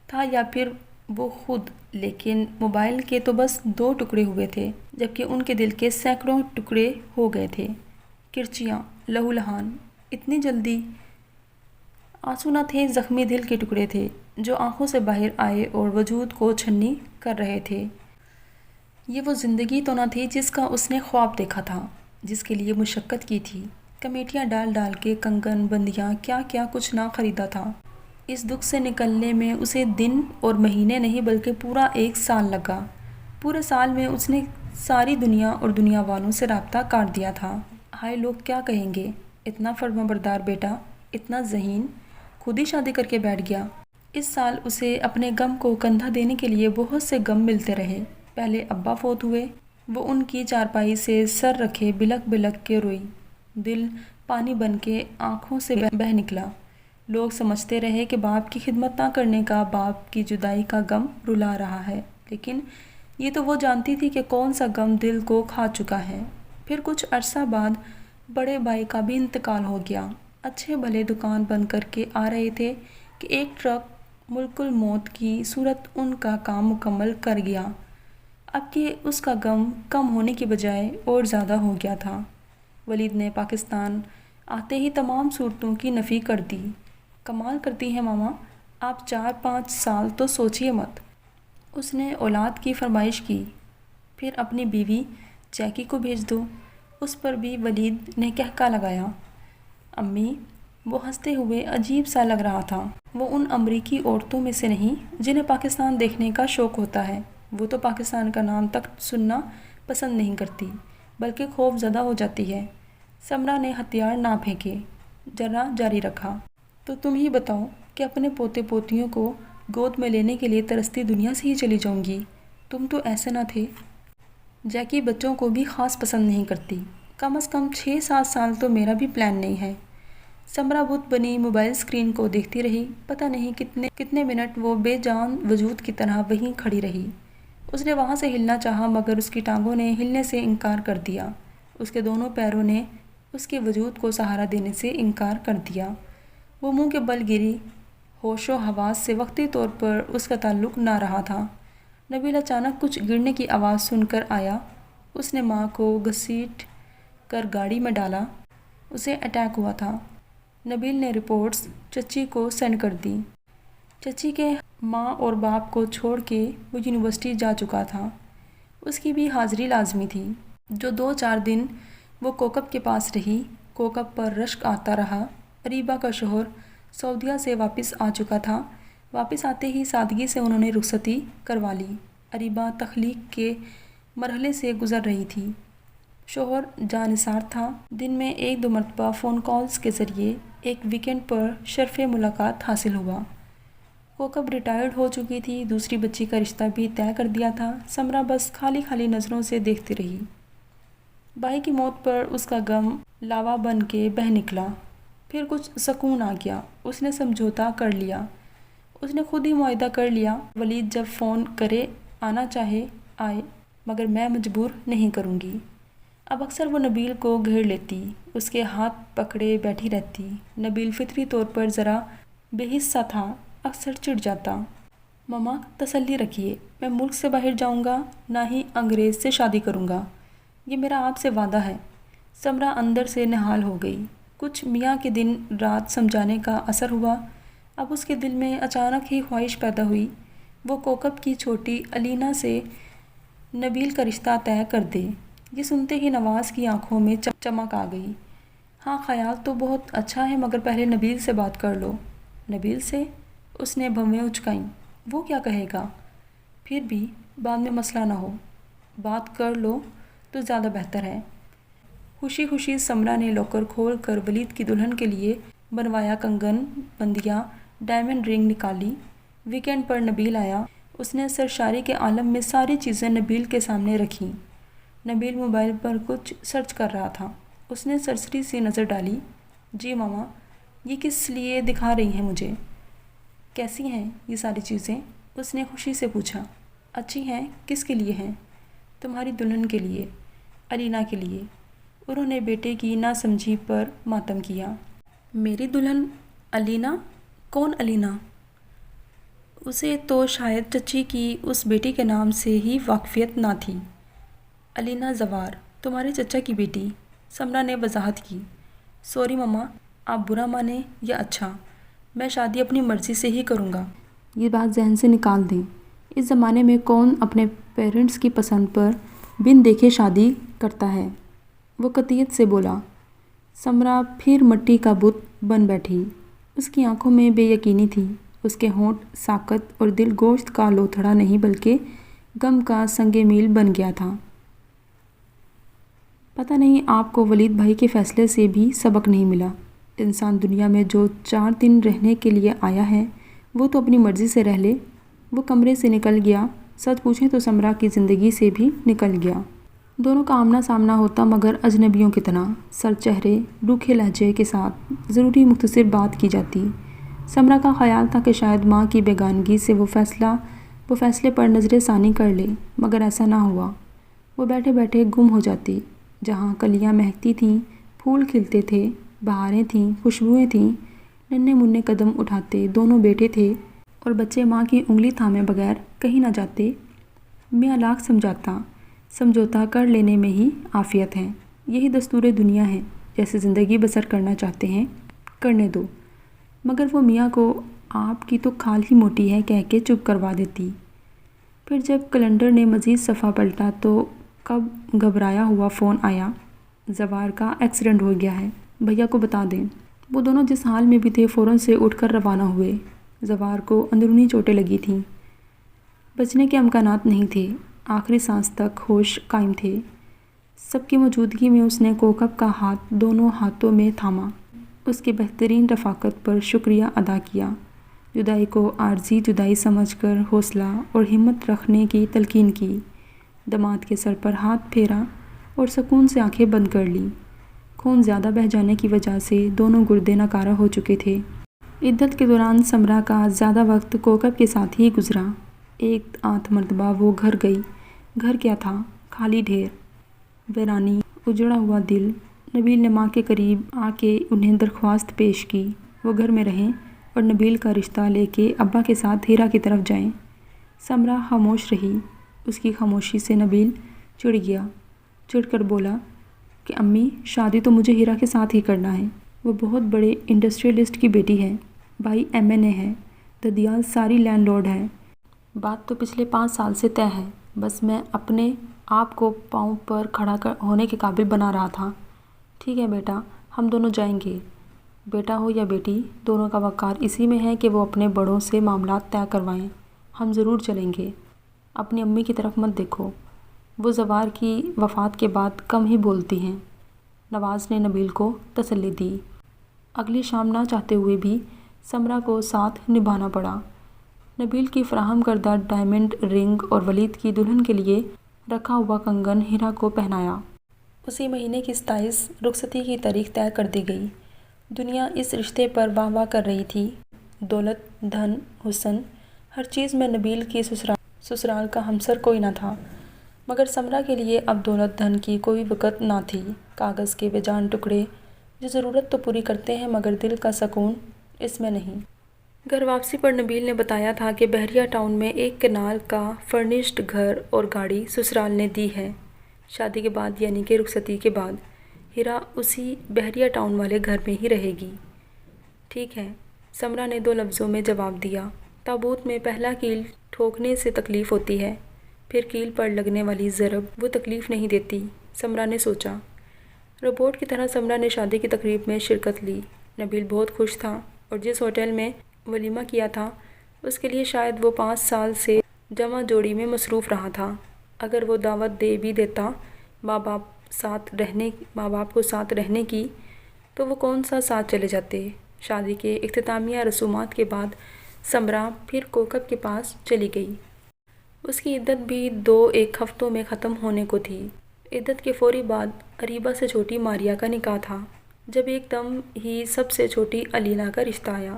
تھا یا پھر وہ خود، لیکن موبائل کے تو بس 2 ٹکڑے ہوئے تھے، جبکہ ان کے دل کے سینکڑوں ٹکڑے ہو گئے تھے۔ کرچیاں، لہو لہان، اتنی جلدی؟ آنسو نہ تھے، زخمی دل کے ٹکڑے تھے جو آنکھوں سے باہر آئے اور وجود کو چھنی کر رہے تھے۔ یہ وہ زندگی تو نہ تھی جس کا اس نے خواب دیکھا تھا، جس کے لیے مشقت کی تھی، کمیٹیاں ڈال ڈال کے، کنگن بندیاں، کیا کیا کچھ نہ خریدا تھا۔ اس دکھ سے نکلنے میں اسے دن اور مہینے نہیں بلکہ پورا 1 سال لگا۔ پورے سال میں اس نے ساری دنیا اور دنیا والوں سے رابطہ کاٹ دیا تھا۔ ہائے لوگ کیا کہیں گے، اتنا فرمانبردار بیٹا، اتنا ذہین، خود ہی شادی کر کے بیٹھ گیا۔ اس سال اسے اپنے غم کو کندھا دینے کے لیے بہت سے غم ملتے رہے۔ پہلے ابا فوت ہوئے، وہ ان کی چارپائی سے سر رکھے بلک بلک کے روئی، دل پانی بن کے آنکھوں سے بہہ نکلا۔ لوگ سمجھتے رہے کہ باپ کی خدمت نہ کرنے کا باپ کی جدائی کا غم رلا رہا ہے، لیکن یہ تو وہ جانتی تھی کہ کون سا غم دل کو کھا چکا ہے۔ پھر کچھ عرصہ بعد بڑے بھائی کا بھی انتقال ہو گیا۔ اچھے بھلے دکان بند کر کے آ رہے تھے کہ ایک ٹرک ملک الموت کی صورت ان کا کام مکمل کر گیا۔ اب کہ اس کا غم کم ہونے کی بجائے اور زیادہ ہو گیا تھا۔ ولید نے پاکستان آتے ہی تمام صورتوں کی نفی کر دی۔ کمال کرتی ہیں ماما، آپ 4-5 سال تو سوچیے مت۔ اس نے اولاد کی فرمائش کی۔ پھر اپنی بیوی جیکی کو بھیج دو۔ اس پر بھی ولید نے کہکا لگایا۔ امی، وہ ہنستے ہوئے عجیب سا لگ رہا تھا۔ وہ ان امریکی عورتوں میں سے نہیں جنہیں پاکستان دیکھنے کا شوق ہوتا ہے۔ وہ تو پاکستان کا نام تک سننا پسند نہیں کرتی، بلکہ خوف زدہ ہو جاتی ہے۔ سمرا نے ہتھیار نہ پھینکے، ذرا جاری رکھا۔ تو تم ہی بتاؤ کہ اپنے پوتے پوتیوں کو گود میں لینے کے لیے ترستی دنیا سے ہی چلی جاؤں گی؟ تم تو ایسے نہ تھے۔ جیکی بچوں کو بھی خاص پسند نہیں کرتی۔ کم از کم 6-7 سال تو میرا بھی پلان نہیں ہے۔ سمرا بت بنی موبائل اسکرین کو دیکھتی رہی۔ پتہ نہیں کتنے منٹ وہ بے جان وجود کی طرح وہیں کھڑی رہی۔ اس نے وہاں سے ہلنا چاہا مگر اس کی ٹانگوں نے ہلنے سے انکار کر دیا۔ اس کے دونوں پیروں نے اس کے وجود کو سہارا دینے سے انکار کر دیا۔ وہ منہ کے بل گری۔ ہوش و حواس سے وقتی طور پر اس کا تعلق نہ رہا تھا۔ نبیل اچانک کچھ گرنے کی آواز سن کر آیا۔ اس نے ماں کو گھسیٹ کر گاڑی میں ڈالا۔ اسے اٹیک ہوا تھا۔ نبیل نے رپورٹس چچی کو سینڈ کر دی۔ چچی کے ماں اور باپ کو چھوڑ کے وہ یونیورسٹی جا چکا تھا۔ اس کی بھی حاضری لازمی تھی۔ جو 2-4 دن وہ کوکب کے پاس رہی، کوکب پر رشک آتا رہا۔ اریبہ کا شوہر سعودیہ سے واپس آ چکا تھا۔ واپس آتے ہی سادگی سے انہوں نے رخصتی کروا لی۔ اریبہ تخلیق کے مرحلے سے گزر رہی تھی۔ شوہر جانثار تھا۔ دن میں 1-2 مرتبہ فون کالز کے ذریعے ایک ویکینڈ پر شرف ملاقات حاصل ہوا۔ کوکب ریٹائرڈ ہو چکی تھی، دوسری بچی کا رشتہ بھی طے کر دیا تھا۔ سمرا بس خالی خالی نظروں سے دیکھتی رہی۔ بھائی کی موت پر اس کا غم لاوا بن کے بہہ نکلا۔ پھر کچھ سکون آ گیا۔ اس نے سمجھوتا کر لیا۔ اس نے خود ہی معاہدہ کر لیا، ولید جب فون کرے آنا چاہے آئے، مگر میں مجبور نہیں کروں گی۔ اب اکثر وہ نبیل کو گھیر لیتی، اس کے ہاتھ پکڑے بیٹھی رہتی۔ نبیل فطری طور پر ذرا بے حس سا تھا، اکثر چڑ جاتا۔ ماما تسلی رکھیے، میں ملک سے باہر جاؤں گا، نہ ہی انگریز سے شادی کروں گا، یہ میرا آپ سے وعدہ ہے۔ سمرا اندر سے نہال ہو گئی۔ کچھ میاں کے دن رات سمجھانے کا اثر ہوا۔ اب اس کے دل میں اچانک ہی خواہش پیدا ہوئی وہ کوکب کی چھوٹی الینا سے نبیل کا رشتہ طے کر دے۔ یہ سنتے ہی نواز کی آنکھوں میں چمک آ گئی۔ ہاں، خیال تو بہت اچھا ہے مگر پہلے نبیل سے بات کر لو۔ نبیل سے؟ اس نے بھویں اچکائیں۔ وہ کیا کہے گا؟ پھر بھی بعد میں مسئلہ نہ ہو، بات کر لو تو زیادہ بہتر ہے۔ خوشی خوشی سمرا نے لاکر کھول کر ولید کی دلہن کے لیے بنوایا کنگن، بندیاں، ڈائمنڈ رنگ نکالی۔ ویکینڈ پر نبیل آیا۔ اس نے سرشاری کے عالم میں ساری چیزیں نبیل کے سامنے رکھیں۔ نبیل موبائل پر کچھ سرچ کر رہا تھا۔ اس نے سرسری سی نظر ڈالی۔ جی ماما، یہ کس لیے دکھا رہی ہیں مجھے؟ کیسی ہیں یہ ساری چیزیں؟ اس نے خوشی سے پوچھا۔ اچھی ہیں؟ کس کے لیے ہیں؟ تمہاری دلہن کے لیے، الینا کے لیے۔ انہوں نے بیٹے کی نہ سمجھی پر ماتم کیا۔ میری دلہن الینا؟ کون الینا؟ اسے تو شاید چچی کی اس بیٹی کے نام سے ہی واقفیت نہ تھی۔ الینا زوار، تمہارے چچا کی بیٹی، سمرا نے وضاحت کی۔ سوری ماما، آپ برا مانیں یا اچھا، میں شادی اپنی مرضی سے ہی کروں گا۔ یہ بات ذہن سے نکال دیں۔ اس زمانے میں کون اپنے پیرنٹس کی پسند پر بن دیکھے شادی کرتا ہے؟ وہ قطعیت سے بولا۔ سمرا پھر مٹی کا بت بن بیٹھی۔ اس کی آنکھوں میں بے یقینی تھی۔ اس کے ہونٹ ساکت اور دل گوشت کا لوتھڑا نہیں بلکہ غم کا سنگ میل بن گیا تھا۔ پتہ نہیں آپ کو ولید بھائی کے فیصلے سے بھی سبق نہیں ملا۔ انسان دنیا میں جو 4 دن رہنے کے لیے آیا ہے وہ تو اپنی مرضی سے رہ لے۔ وہ کمرے سے نکل گیا۔ سچ پوچھیں تو سمرا کی زندگی سے بھی نکل گیا۔ دونوں کا آمنا سامنا ہوتا مگر اجنبیوں کی طرح، سر چہرے، روکھے لہجے کے ساتھ ضروری مختصر بات کی جاتی۔ سمرا کا خیال تھا کہ شاید ماں کی بیگانگی سے وہ فیصلے پر نظر ثانی کر لے، مگر ایسا نہ ہوا۔ وہ بیٹھے بیٹھے گم ہو جاتی۔ جہاں کلیاں مہکتی تھیں، پھول کھلتے تھے، بہاریں تھیں، خوشبوئیں تھیں، ننھے منھے قدم اٹھاتے دونوں بیٹے تھے اور بچے ماں کی انگلی تھامے بغیر کہیں نہ جاتے۔ میاں لاکھ سمجھوتا کر لینے میں ہی عافیت ہے، یہی دستور دنیا ہے۔ جیسے زندگی بسر کرنا چاہتے ہیں کرنے دو، مگر وہ میاں کو آپ کی تو کھال ہی موٹی ہے کہہ کے چپ کروا دیتی۔ پھر جب کیلنڈر نے مزید صفحہ پلٹا تو کب گھبرایا ہوا فون آیا، زوار کا ایکسیڈنٹ ہو گیا ہے، بھیا کو بتا دیں۔ وہ دونوں جس حال میں بھی تھے فوراً سے اٹھ کر روانہ ہوئے۔ زوار کو اندرونی چوٹیں لگی تھیں، بچنے کے امکانات نہیں تھے، آخری سانس تک ہوش قائم تھے۔ سب کی موجودگی میں اس نے کوکب کا ہاتھ دونوں ہاتھوں میں تھاما، اس کی بہترین رفاقت پر شکریہ ادا کیا، جدائی کو عارضی جدائی سمجھ کر حوصلہ اور ہمت رکھنے کی تلقین کی، داماد کے سر پر ہاتھ پھیرا اور سکون سے آنکھیں بند کر لیں۔ خون زیادہ بہہ جانے کی وجہ سے دونوں گردے ناکارہ ہو چکے تھے۔ عدت کے دوران سمرا کا زیادہ وقت کوکب کے ساتھ ہی گزرا۔ ایک آدھ مرتبہ وہ گھر گئی۔ گھر کیا تھا؟ خالی ڈھیر، ویرانی، اجڑا ہوا دل۔ نبیل نے ماں کے قریب آ کے انہیں درخواست پیش کی وہ گھر میں رہیں اور نبیل کا رشتہ لے کے ابا کے ساتھ ہیرا کی طرف جائیں۔ سمرا خاموش رہی۔ اس کی خاموشی سے نبیل چڑ گیا، چڑ کر بولا کہ امی شادی تو مجھے ہیرا کے ساتھ ہی کرنا ہے، وہ بہت بڑے انڈسٹریلسٹ کی بیٹی ہے، بھائی MNA ہے، ددیال ساری لینڈ لارڈ ہے۔ بات تو پچھلے 5 سال سے طے ہے، بس میں اپنے آپ کو پاؤں پر کھڑا ہونے کے قابل بنا رہا تھا۔ ٹھیک ہے بیٹا، ہم دونوں جائیں گے، بیٹا ہو یا بیٹی، دونوں کا وقار اسی میں ہے کہ وہ اپنے بڑوں سے معاملات طے کروائیں۔ ہم ضرور چلیں گے، اپنی امی کی طرف مت دیکھو، وہ زوار کی وفات کے بعد کم ہی بولتی ہیں، نواز نے نبیل کو تسلی دی۔ اگلی شام نہ چاہتے ہوئے بھی سمرا کو ساتھ نبھانا پڑا۔ نبیل کی فراہم کردہ ڈائمنڈ رنگ اور ولید کی دلہن کے لیے رکھا ہوا کنگن ہیرا کو پہنایا۔ اسی مہینے کی 27 رخصتی کی تاریخ طے کر دی گئی۔ دنیا اس رشتے پر واہ واہ کر رہی تھی۔ دولت، دھن، حسن، ہر چیز میں نبیل کی سسرال کا ہمسر کوئی نہ تھا، مگر سمرا کے لیے اب دولت دھن کی کوئی وقت نہ تھی۔ کاغذ کے بے جان ٹکڑے جو ضرورت تو پوری کرتے ہیں مگر دل کا سکون اس میں نہیں۔ گھر واپسی پر نبیل نے بتایا تھا کہ بحریہ ٹاؤن میں 1 کنال کا فرنشڈ گھر اور گاڑی سسرال نے دی ہے۔ شادی کے بعد یعنی کہ رخصتی کے بعد ہیرا اسی بحریہ ٹاؤن والے گھر میں ہی رہے گی۔ ٹھیک ہے، سمرا نے 2 لفظوں میں جواب دیا۔ تابوت میں پہلا کیل ٹھوکنے سے تکلیف ہوتی ہے، پھر کیل پر لگنے والی ضرب وہ تکلیف نہیں دیتی، سمرا نے سوچا۔ روبوٹ کی طرح سمرا نے شادی کی تقریب میں شرکت لی۔ نبیل بہت خوش تھا اور جس ہوٹل میں ولیمہ کیا تھا اس کے لیے شاید وہ 5 سال سے جمع جوڑی میں مصروف رہا تھا۔ اگر وہ دعوت دے بھی دیتا ماں باپ کو ساتھ رہنے کی تو وہ کون سا ساتھ چلے جاتے۔ شادی کے اختتامیہ رسومات کے بعد سمرا پھر کوکب کے پاس چلی گئی۔ اس کی عدت بھی 2-1 ہفتوں میں ختم ہونے کو تھی۔ عدت کے فوری بعد اریبہ سے چھوٹی ماریا کا نکاح تھا، جب ایک دم ہی سب سے چھوٹی علینا کا رشتہ آیا۔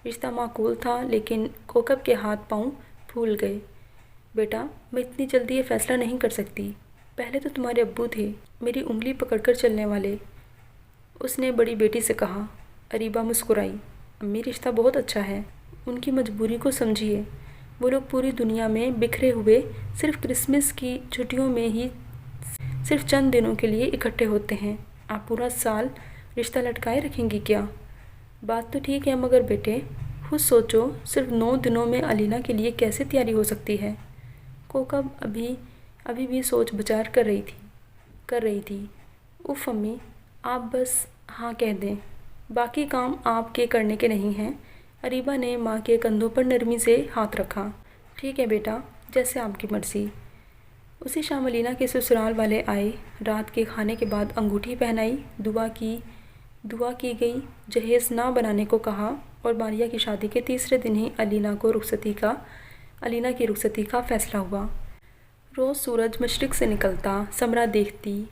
رشتہ معقول تھا لیکن کوکب کے ہاتھ پاؤں پھول گئے۔ بیٹا، میں اتنی جلدی یہ فیصلہ نہیں کر سکتی، پہلے تو تمہارے ابو تھے، میری انگلی پکڑ کر چلنے والے، اس نے بڑی بیٹی سے کہا۔ اریبہ مسکرائی۔ امی رشتہ بہت اچھا ہے، ان کی مجبوری کو سمجھیے، وہ لوگ پوری دنیا میں بکھرے ہوئے صرف کرسمس کی چھٹیوں میں ہی صرف چند دنوں کے لیے اکٹھے ہوتے ہیں، آپ پورا سال رشتہ لٹکائے رکھیں گی کیا؟ بات تو ٹھیک ہے مگر بیٹے خود سوچو، صرف 9 دنوں میں علینا کے لیے کیسے تیاری ہو سکتی ہے؟ کوکب ابھی بھی سوچ بچار کر رہی تھی۔ اف امی، آپ بس ہاں کہہ دیں، باقی کام آپ کے کرنے کے نہیں ہیں۔ اریبہ نے ماں کے کندھوں پر نرمی سے ہاتھ رکھا۔ ٹھیک ہے بیٹا، جیسے آپ کی مرضی۔ اسی شام علینا کے سسرال والے آئے۔ رات کے کھانے کے بعد انگوٹھی پہنائی، دعا کی گئی، جہیز نہ بنانے کو کہا اور ماریا کی شادی کے تیسرے دن ہی علینا کی رخصتی کا فیصلہ ہوا۔ روز سورج مشرق سے نکلتا، سمرا دیکھتی۔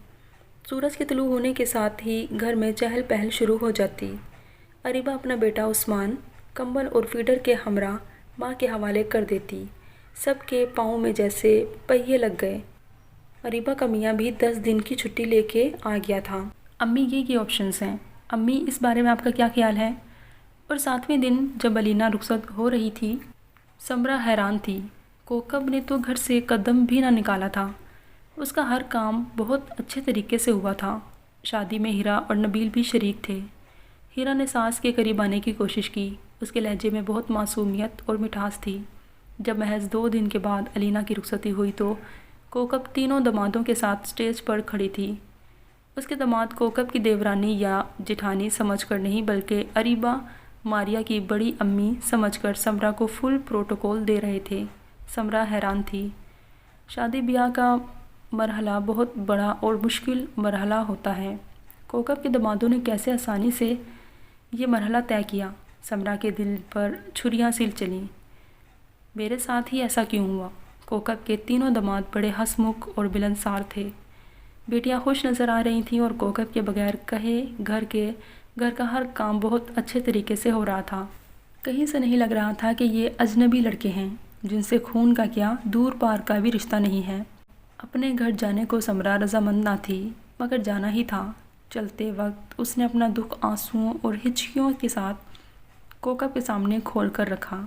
سورج کے طلوع ہونے کے ساتھ ہی گھر میں چہل پہل شروع ہو جاتی۔ اریبہ اپنا بیٹا عثمان کمبل اور فیڈر کے ہمراہ ماں کے حوالے کر دیتی۔ سب کے پاؤں میں جیسے پہیے لگ گئے۔ اریبہ کا میاں بھی 10 دن کی چھٹی لے کے آ گیا تھا۔ امی یہ آپشنز ہیں، امی اس بارے میں آپ کا کیا خیال ہے؟ اور 7ویں دن جب علینا رخصت ہو رہی تھی، سمرا حیران تھی۔ کوکب نے تو گھر سے قدم بھی نہ نکالا تھا، اس کا ہر کام بہت اچھے طریقے سے ہوا تھا۔ شادی میں ہیرا اور نبیل بھی شریک تھے۔ ہیرا نے ساس کے قریب آنے کی کوشش کی۔ اس کے لہجے میں بہت معصومیت اور مٹھاس تھی۔ جب محض 2 دن کے بعد علینا کی رخصتی ہوئی تو کوکب تینوں دامادوں کے ساتھ اسٹیج پر کھڑی تھی۔ اس کے داماد کوکب کی دیورانی یا جٹھانی سمجھ کر نہیں بلکہ اریبہ ماریا کی بڑی امی سمجھ کر سمرا کو فل پروٹوکول دے رہے تھے۔ سمرا حیران تھی۔ شادی بیاہ کا مرحلہ بہت بڑا اور مشکل مرحلہ ہوتا ہے۔ کوکب کے دامادوں نے کیسے آسانی سے یہ مرحلہ طے کیا؟ سمرا کے دل پر چھریاں سی چلیں۔ میرے ساتھ ہی ایسا کیوں ہوا؟ کوکب کے تینوں داماد بڑے ہنسمکھ اور ملنسار تھے۔ بیٹیاں خوش نظر آ رہی تھیں اور کوکب کے بغیر کہے گھر کا ہر کام بہت اچھے طریقے سے ہو رہا تھا۔ کہیں سے نہیں لگ رہا تھا کہ یہ اجنبی لڑکے ہیں جن سے خون کا کیا دور پار کا بھی رشتہ نہیں ہے۔ اپنے گھر جانے کو سمرا رضامند نہ تھی مگر جانا ہی تھا۔ چلتے وقت اس نے اپنا دکھ آنسوؤں اور ہچکیوں کے ساتھ کوکب کے سامنے کھول کر رکھا۔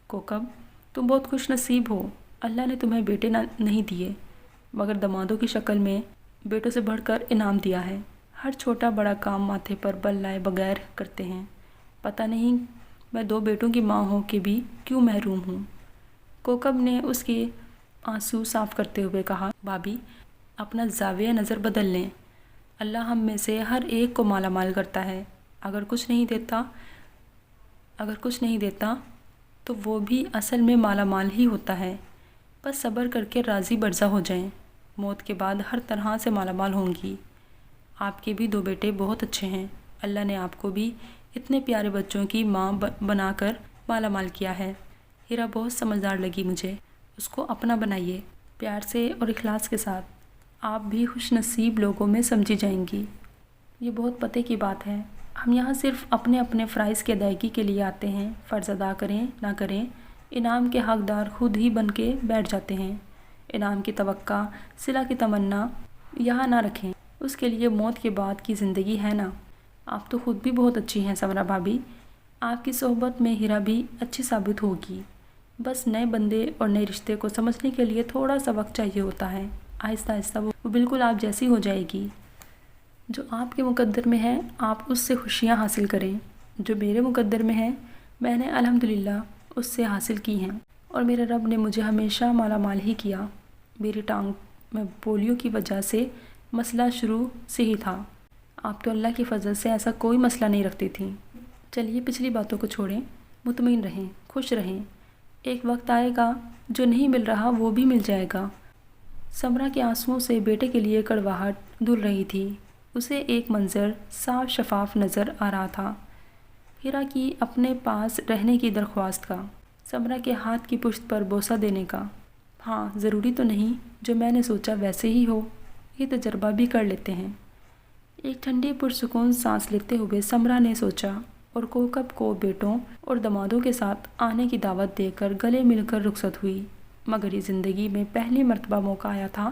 کوکب، تم بہت خوش نصیب ہو۔ اللہ نے تمہیں بیٹے نہیں دیے مگر دامادوں کی شکل میں بیٹوں سے بڑھ کر انعام دیا ہے۔ ہر چھوٹا بڑا کام ماتھے پر بل لائے بغیر کرتے ہیں۔ پتہ نہیں میں 2 بیٹوں کی ماں ہو کے بھی کیوں محروم ہوں۔ کوکب نے اس کے آنسو صاف کرتے ہوئے کہا، بھابھی اپنا زاویہ نظر بدل لیں۔ اللہ ہم میں سے ہر ایک کو مالا مال کرتا ہے۔ اگر کچھ نہیں دیتا تو وہ بھی اصل میں مالا مال ہی ہوتا ہے۔ بس صبر کر کے راضی برضا ہو جائیں۔ موت کے بعد ہر طرح سے مالا مال ہوں گی۔ آپ کے بھی 2 بیٹے بہت اچھے ہیں۔ اللہ نے آپ کو بھی اتنے پیارے بچوں کی ماں بنا کر مالا مال کیا ہے۔ ہیرا بہت سمجھدار لگی مجھے۔ اس کو اپنا بنائیے، پیار سے اور اخلاص کے ساتھ۔ آپ بھی خوش نصیب لوگوں میں سمجھی جائیں گی۔ یہ بہت پتے کی بات ہے۔ ہم یہاں صرف اپنے فرائض کی ادائیگی کے لیے آتے ہیں۔ فرض ادا کریں نہ کریں، انعام کے حقدار خود ہی بن کے بیٹھ جاتے ہیں۔ انعام کی توقع، صلہ کی تمنا یہاں نہ رکھیں۔ اس کے لیے موت کے بعد کی زندگی ہے نا۔ آپ تو خود بھی بہت اچھی ہیں سمرا بھابھی۔ آپ کی صحبت میں ہیرا بھی اچھی ثابت ہوگی۔ بس نئے بندے اور نئے رشتے کو سمجھنے کے لیے تھوڑا سا وقت چاہیے ہوتا ہے۔ آہستہ آہستہ وہ بالکل آپ جیسی ہو جائے گی۔ جو آپ کے مقدر میں ہے آپ اس سے خوشیاں حاصل کریں۔ جو میرے مقدر میں ہے میں نے الحمدللہ اس سے حاصل کی ہیں اور میرے رب نے مجھے ہمیشہ مالا مال ہی کیا۔ میری ٹانگ میں پولیو کی وجہ سے مسئلہ شروع سے ہی تھا۔ آپ تو اللہ کی فضل سے ایسا کوئی مسئلہ نہیں رکھتی تھیں۔ چلیے پچھلی باتوں کو چھوڑیں، مطمئن رہیں، خوش رہیں۔ ایک وقت آئے گا جو نہیں مل رہا وہ بھی مل جائے گا۔ سمرا کے آنسوؤں سے بیٹے کے لیے کڑواہٹ دھل رہی تھی۔ اسے ایک منظر صاف شفاف نظر آ رہا تھا، ہیرا کی اپنے پاس رہنے کی درخواست کا، سمرا کے ہاتھ کی پشت پر بوسہ دینے کا۔ ہاں، ضروری تو نہیں جو میں نے سوچا ویسے ہی ہو، یہ تجربہ بھی کر لیتے ہیں۔ ایک ٹھنڈی پرسکون سانس لیتے ہوئے سمرا نے سوچا اور کوکب کو بیٹوں اور دامادوں کے ساتھ آنے کی دعوت دے کر گلے مل کر رخصت ہوئی۔ مگر یہ زندگی میں پہلی مرتبہ موقع آیا تھا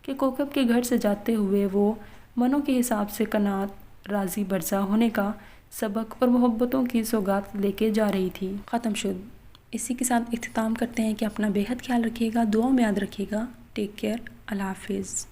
کہ کوکب کے گھر سے جاتے ہوئے وہ منوں کے حساب سے قناعت، راضی برضا ہونے کا سبق اور محبتوں کی سوغات لے کے جا رہی تھی۔ ختم شد۔ اسی کے ساتھ اختتام کرتے ہیں کہ اپنا بے حد خیال رکھیے گا، دعاؤں میں یاد رکھیے گا۔ Take care. اللہ حافظ۔